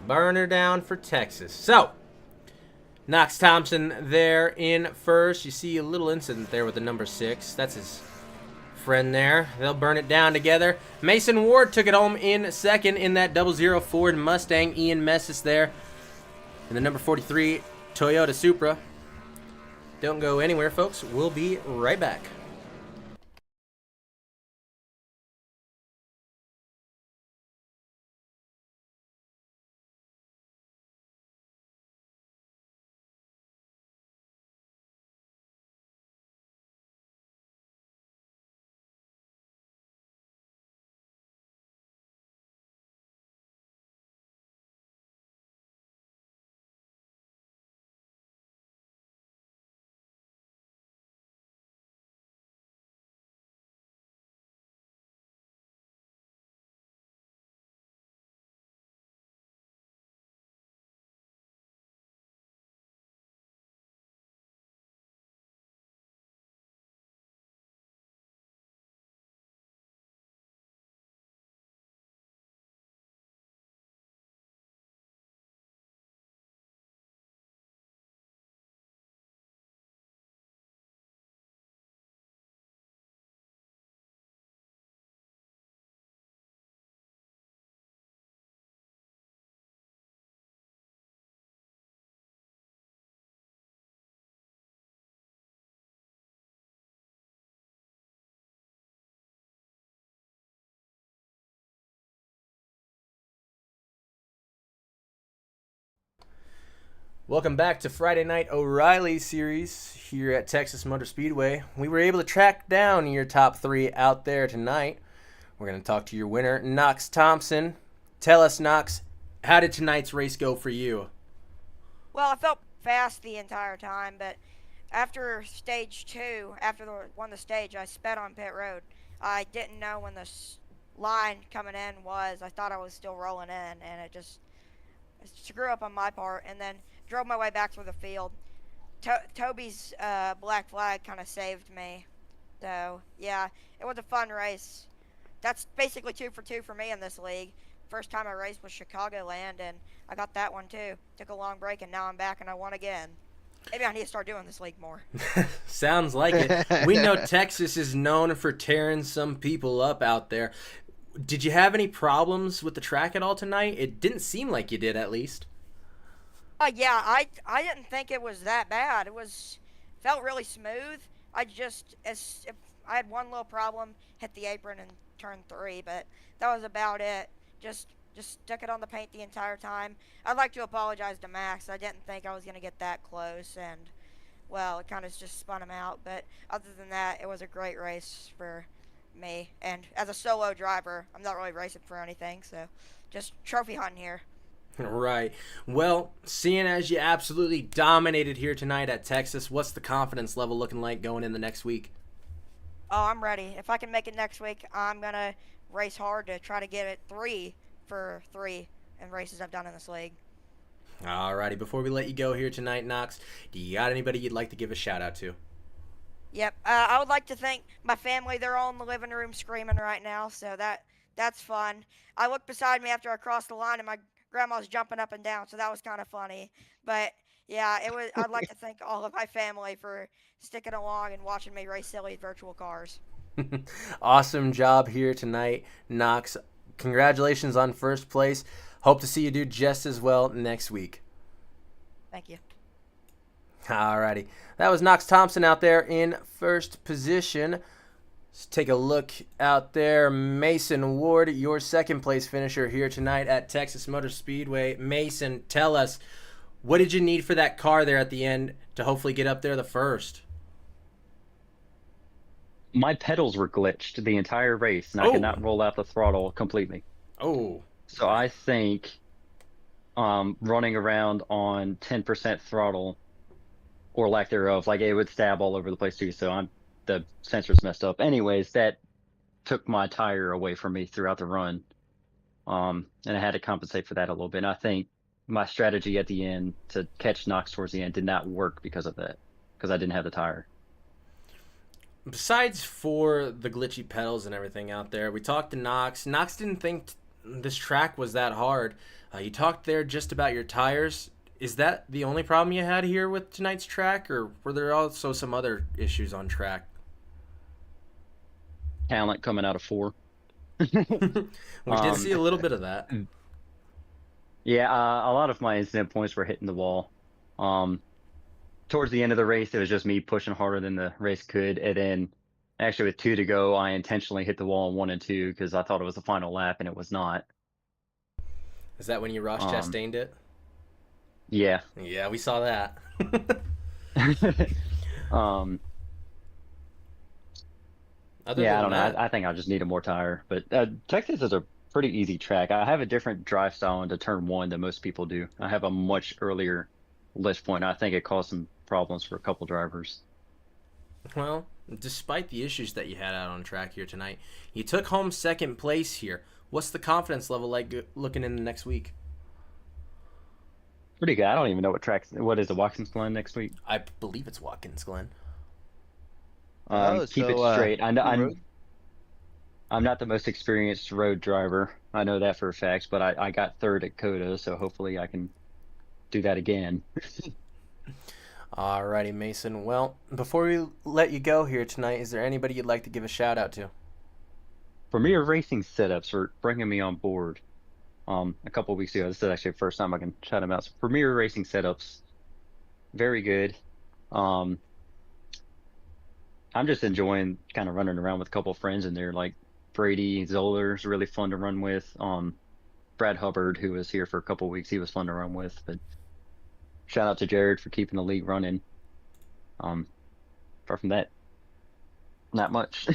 Speaker 12: Burner down for Texas. So, Knox Thompson there in first. You see a little incident there with the number 6. That's his friend there. They'll burn it down together. Mason Ward took it home in second in that 00 Ford Mustang. Ian Messis there in the number 43 Toyota Supra. Don't go anywhere, folks. We'll be right back. Welcome back to Friday Night O'Reilly series here at Texas Motor Speedway. We were able to track down your top 3 out there tonight. We're going to talk to your winner, Knox Thompson. Tell us, Knox, how did tonight's race go for you?
Speaker 14: Well, I felt fast the entire time, but after stage 2, after won the stage, I sped on pit road. I didn't know when the line coming in was. I thought I was still rolling in, and it just screw up on my part, and then drove my way back through the field. Toby's black flag kind of saved me. So, yeah, it was a fun race. That's basically 2 for 2 for me in this league. First time I raced was Chicagoland, and I got that one too. Took a long break, and now I'm back, and I won again. Maybe I need to start doing this league more.
Speaker 12: Sounds like it. We know Texas is known for tearing some people up out there. Did you have any problems with the track at all tonight? It didn't seem like you did, at least.
Speaker 14: Yeah, I didn't think it was that bad. Felt really smooth. I had one little problem, hit the apron in turn 3, but that was about it. Just stuck it on the paint the entire time. I'd like to apologize to Max. I didn't think I was going to get that close, and, well, it kind of just spun him out. But other than that, it was a great race for me. And as a solo driver, I'm not really racing for anything, so just trophy hunting here.
Speaker 12: Right. Well, seeing as you absolutely dominated here tonight at Texas, what's the confidence level looking like going in the next week?
Speaker 14: Oh, I'm ready. If I can make it next week, I'm gonna race hard to try to get it 3 for 3 in races I've done in this league.
Speaker 12: Alrighty, before we let you go here tonight, Knox, do you got anybody you'd like to give a shout out to?
Speaker 14: Yep. I would like to thank my family. They're all in the living room screaming right now, so that's fun. I looked beside me after I crossed the line, and my grandma was jumping up and down, so that was kind of funny. But yeah, it was. I'd like to thank all of my family for sticking along and watching me race silly virtual cars.
Speaker 12: Awesome job here tonight, Knox. Congratulations on first place. Hope to see you do just as well next week.
Speaker 14: Thank you.
Speaker 12: Alrighty. That was Knox Thompson out there in first position. Let's take a look out there. Mason Ward, your second place finisher here tonight at Texas Motor Speedway. Mason, tell us, what did you need for that car there at the end to hopefully get up there the first?
Speaker 15: My pedals were glitched the entire race, and I could not roll out the throttle completely.
Speaker 12: Oh.
Speaker 15: So I think running around on 10% throttle or lack thereof, like it would stab all over the place too. So the sensors messed up. Anyways, that took my tire away from me throughout the run. And I had to compensate for that a little bit. And I think my strategy at the end to catch Knox towards the end did not work because of that, because I didn't have the tire.
Speaker 12: Besides for the glitchy pedals and everything out there, we talked to Knox. Knox didn't think this track was that hard. You talked there just about your tires. Is that the only problem you had here with tonight's track, or were there also some other issues on track?
Speaker 15: Talent coming out of 4.
Speaker 12: We did see a little bit of that.
Speaker 15: Yeah, a lot of my incident points were hitting the wall. Towards the end of the race, it was just me pushing harder than the race could. And then, actually, with 2 to go, I intentionally hit the wall in 1 and 2 because I thought it was the final lap, and it was not.
Speaker 12: Is that when you Ross Chastained it?
Speaker 15: Yeah.
Speaker 12: Yeah, we saw that.
Speaker 15: Yeah, I don't know. I think I just need a more tire. But Texas is a pretty easy track. I have a different drive style into turn 1 than most people do. I have a much earlier lift point. I think it caused some problems for a couple drivers.
Speaker 12: Well, despite the issues that you had out on track here tonight, you took home second place here. What's the confidence level like looking in the next week?
Speaker 15: Pretty good. I don't even know what is it, Watkins Glen next week?
Speaker 12: I believe it's Watkins Glen.
Speaker 15: Keep it straight. I'm not the most experienced road driver. I know that for a fact, but I got 3rd at COTA, so hopefully I can do that again.
Speaker 12: Alrighty, Mason. Well, before we let you go here tonight, is there anybody you'd like to give a shout out to?
Speaker 15: Premier Racing Setups for bringing me on board a couple of weeks ago. This is actually the first time I can shout them out. So Premier Racing Setups, very good. I'm just enjoying kind of running around with a couple of friends in there, like Brady Zoller's really fun to run with. Brad Hubbard, who was here for a couple of weeks, he was fun to run with. But shout out to Jared for keeping the league running. Apart from that, not much.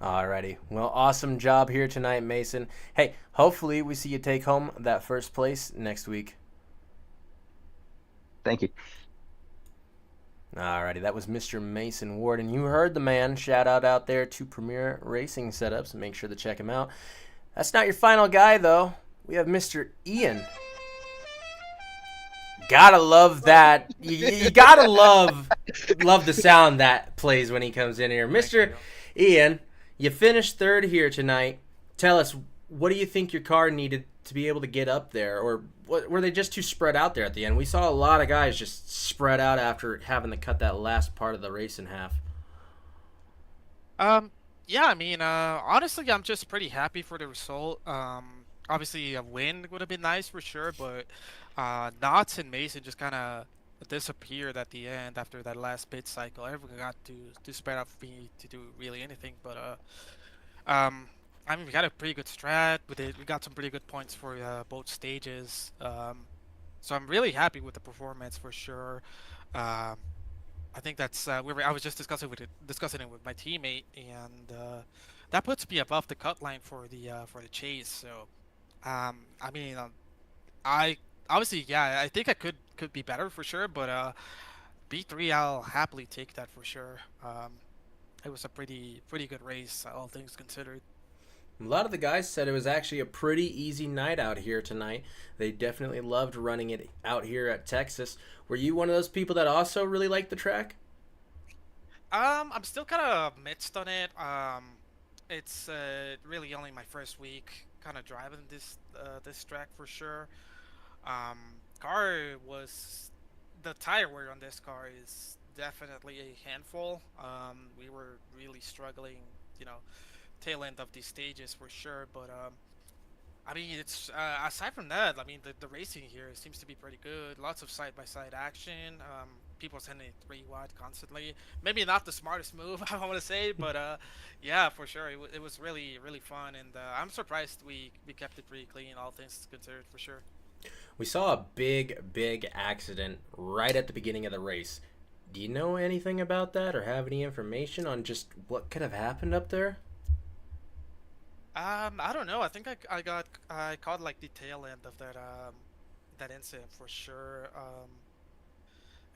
Speaker 12: Alrighty. Well, awesome job here tonight, Mason. Hey, hopefully we see you take home that first place next week.
Speaker 15: Thank you.
Speaker 12: Alrighty, that was Mr. Mason Ward, and you heard the man. Shout out there to Premier Racing Setups. Make sure to check him out. That's not your final guy, though. We have Mr. Ian. Gotta love that. You gotta love the sound that plays when he comes in here. Mr. Ian, you finished 3rd here tonight. Tell us, what do you think your car needed to be able to get up there? Or were they just too spread out there at the end? We saw a lot of guys just spread out after having to cut that last part of the race in half.
Speaker 16: Yeah, I mean, honestly, I'm just pretty happy for the result. Obviously, a win would have been nice for sure, but Knots and Mason just kind of disappeared at the end after that last pit cycle. Everyone got to spread out for me to do really anything, but I mean, we got a pretty good strat with it. We got some pretty good points for both stages. So I'm really happy with the performance for sure. I think that's I was just discussing it with my teammate, and that puts me above the cut line for the chase. So I mean, I obviously, yeah, I think I could be better for sure, but B3, I'll happily take that for sure. it was a pretty good race, all things considered.
Speaker 12: A lot of the guys said it was actually a pretty easy night out here tonight. They definitely loved running it out here at Texas. Were you one of those people that also really liked the track?
Speaker 16: I'm still kind of mixed on it. It's really only my first week kind of driving this track for sure. Car was the tire wear on this car is definitely a handful. We were really struggling, you know, tail end of these stages for sure. But I mean, it's aside from that, I mean, the racing here seems to be pretty good. Lots of side-by-side action. People sending it 3 wide constantly. Maybe not the smartest move, I want to say, but yeah, for sure, it was really fun, and I'm surprised we kept it pretty clean, all things considered, for sure.
Speaker 12: We saw a big accident right at the beginning of the race. Do you know anything about that or have any information on just what could have happened up there?
Speaker 16: I don't know. I think I caught like the tail end of that incident for sure.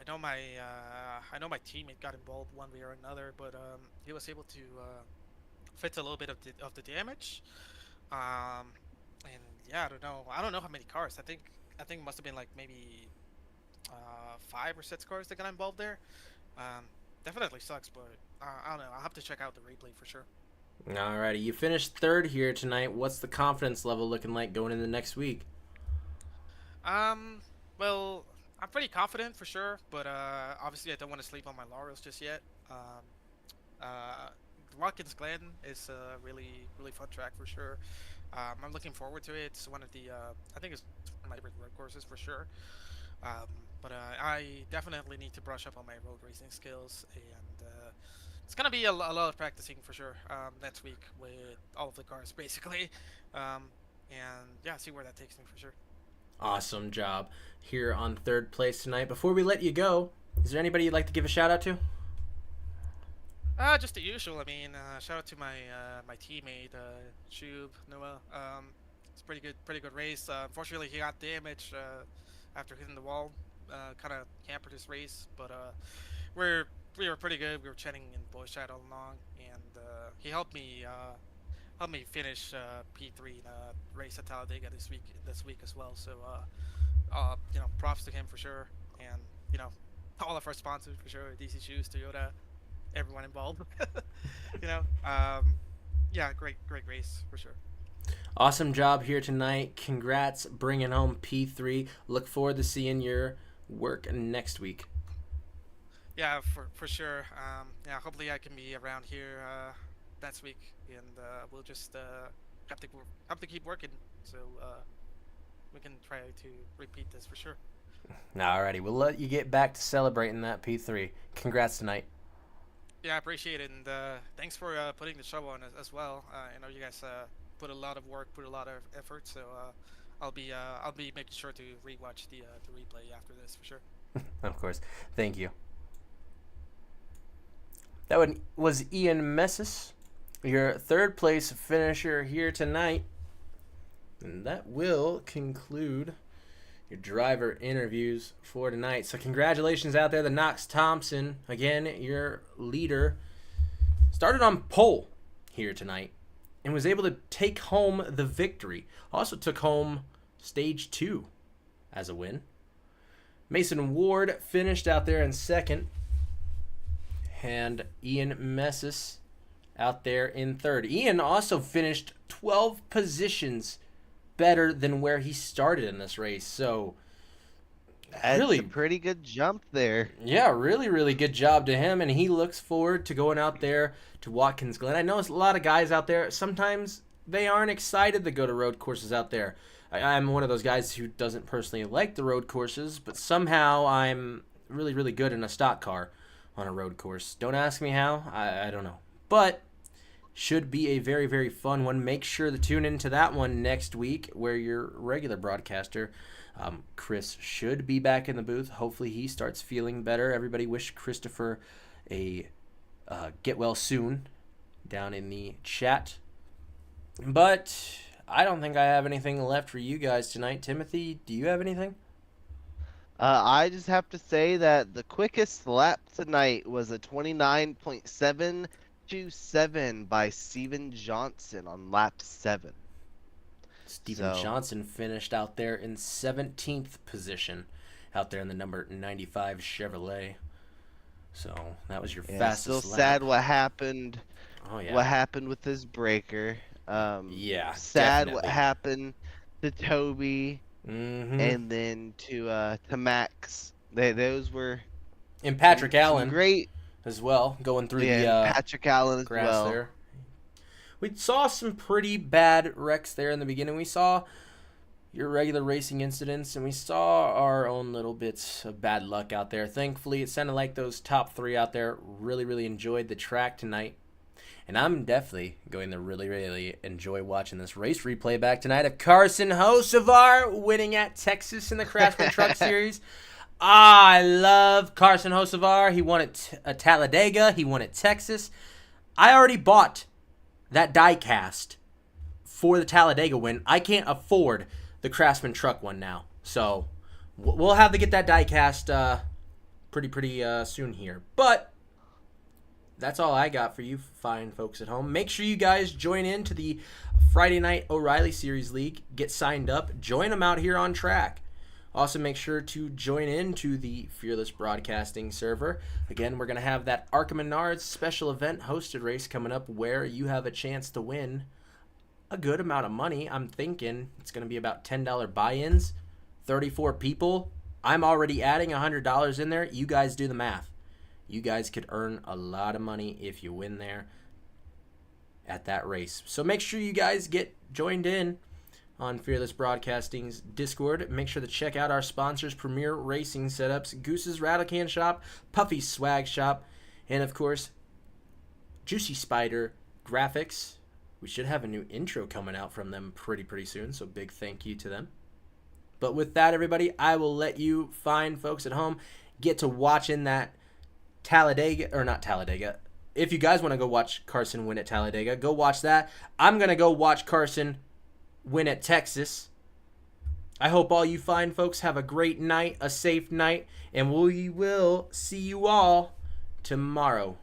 Speaker 16: I know my teammate got involved one way or another, but he was able to fix a little bit of the damage. And yeah, I don't know how many cars. I think it must have been like maybe 5 or 6 cars that got involved there. Definitely sucks, but I don't know. I'll have to check out the replay for sure.
Speaker 12: Alrighty, you finished 3rd here tonight. What's the confidence level looking like going into next week?
Speaker 16: Well, I'm pretty confident for sure, but obviously I don't want to sleep on my laurels just yet. Watkins Glen is a really fun track for sure. I'm looking forward to it. It's one of the I think it's one of my favorite road courses for sure. But I definitely need to brush up on my road racing skills, and it's gonna be a lot of practicing for sure next week with all of the cars basically, and yeah, see where that takes me for sure.
Speaker 12: Awesome job here on 3rd place tonight. Before we let you go, is there anybody you'd like to give a shout out to?
Speaker 16: Just the usual. I mean, shout out to my my teammate Shub Noah. It's pretty good race. Unfortunately, he got damaged after hitting the wall. Kind of hampered his race, but we were pretty good. We were chatting in voice chat all along, and he helped me finish P3 in a race at Talladega this week as well. So you know, props to him for sure, and you know, all of our sponsors for sure, DC Shoes, Toyota, everyone involved. You know, yeah, great race for sure.
Speaker 12: Awesome job here tonight. Congrats bringing home P3. Look forward to seeing your work next week.
Speaker 16: Yeah, for sure. Yeah, hopefully I can be around here next week, and we'll just have to keep working, so we can try to repeat this for sure.
Speaker 12: Alrighty, we'll let you get back to celebrating that P3. Congrats tonight.
Speaker 16: Yeah, I appreciate it, and thanks for putting the show on as well. I know you guys put a lot of work, put a lot of effort, so I'll be making sure to rewatch the replay after this for sure.
Speaker 12: Of course, thank you. That one was Ian Messis, your 3rd place finisher here tonight, and that will conclude your driver interviews for tonight. So congratulations out there to Knox Thompson, again your leader. Started on pole here tonight and was able to take home the victory. Also took home stage 2 as a win. Mason Ward finished out there in 2nd, and Ian Messis out there in 3rd. Ian also finished 12 positions better than where he started in this race. So
Speaker 13: that's really a pretty good jump there.
Speaker 12: Yeah, really good job to him, and he looks forward to going out there to Watkins Glen. I know a lot of guys out there, sometimes they aren't excited to go to road courses out there. I'm one of those guys who doesn't personally like the road courses, but somehow I'm really good in a stock car on a road course. Don't ask me how. I don't know. But should be a very fun one. Make sure to tune into that one next week, where your regular broadcaster, Chris, should be back in the booth. Hopefully he starts feeling better. Everybody wish Christopher a get well soon down in the chat. But I don't think I have anything left for you guys tonight. Timothy, do you have anything?
Speaker 13: I just have to say that the quickest lap tonight was a 29.7 22.7 by Steven Johnson on lap 7.
Speaker 12: Steven Johnson finished out there in 17th position, out there in the number 95 Chevrolet. So that was your fastest
Speaker 13: Still
Speaker 12: lap.
Speaker 13: sad what happened.
Speaker 12: Oh yeah.
Speaker 13: What happened with his breaker?
Speaker 12: Yeah.
Speaker 13: Sad
Speaker 12: definitely.
Speaker 13: what happened to Toby,
Speaker 12: Mm-hmm.
Speaker 13: and then to Max. Those were.
Speaker 12: And Patrick Allen.
Speaker 13: Great.
Speaker 12: As well, going through the
Speaker 13: Patrick Allen as
Speaker 12: grass
Speaker 13: well.
Speaker 12: there. We saw some pretty bad wrecks there in the beginning. We saw your regular racing incidents, and we saw our own little bits of bad luck out there. Thankfully, it sounded like those top 3 out there really, really enjoyed the track tonight. And I'm definitely going to really, really enjoy watching this race replay back tonight of Carson Hocevar winning at Texas in the Craftsman Truck Series. I love Carson Hocevar. He won at Talladega. He won at Texas. I already bought that die cast for the Talladega win. I can't afford the Craftsman Truck one now. So we'll have to get that die cast pretty soon here. But that's all I got for you fine folks at home. Make sure you guys join in to the Friday Night O'Reilly Series League. Get signed up. Join them out here on track. Also, make sure to join in to the Fearless Broadcasting server. Again, we're going to have that Arkham Menards special event hosted race coming up where you have a chance to win a good amount of money. I'm thinking it's going to be about $10 buy-ins, 34 people. I'm already adding $100 in there. You guys do the math. You guys could earn a lot of money if you win there at that race. So make sure you guys get joined in on Fearless Broadcasting's Discord. Make sure to check out our sponsors, Premier Racing Setups, Goose's Rattle Can Shop, Puffy's Swag Shop, and of course, Juicy Spider Graphics. We should have a new intro coming out from them pretty soon, so big thank you to them. But with that, everybody, I will let you fine folks at home get to watching that Talladega, or not Talladega. If you guys want to go watch Carson win at Talladega, go watch that. I'm going to go watch Carson win at Texas. I hope all you fine folks have a great night, a safe night, and we will see you all tomorrow.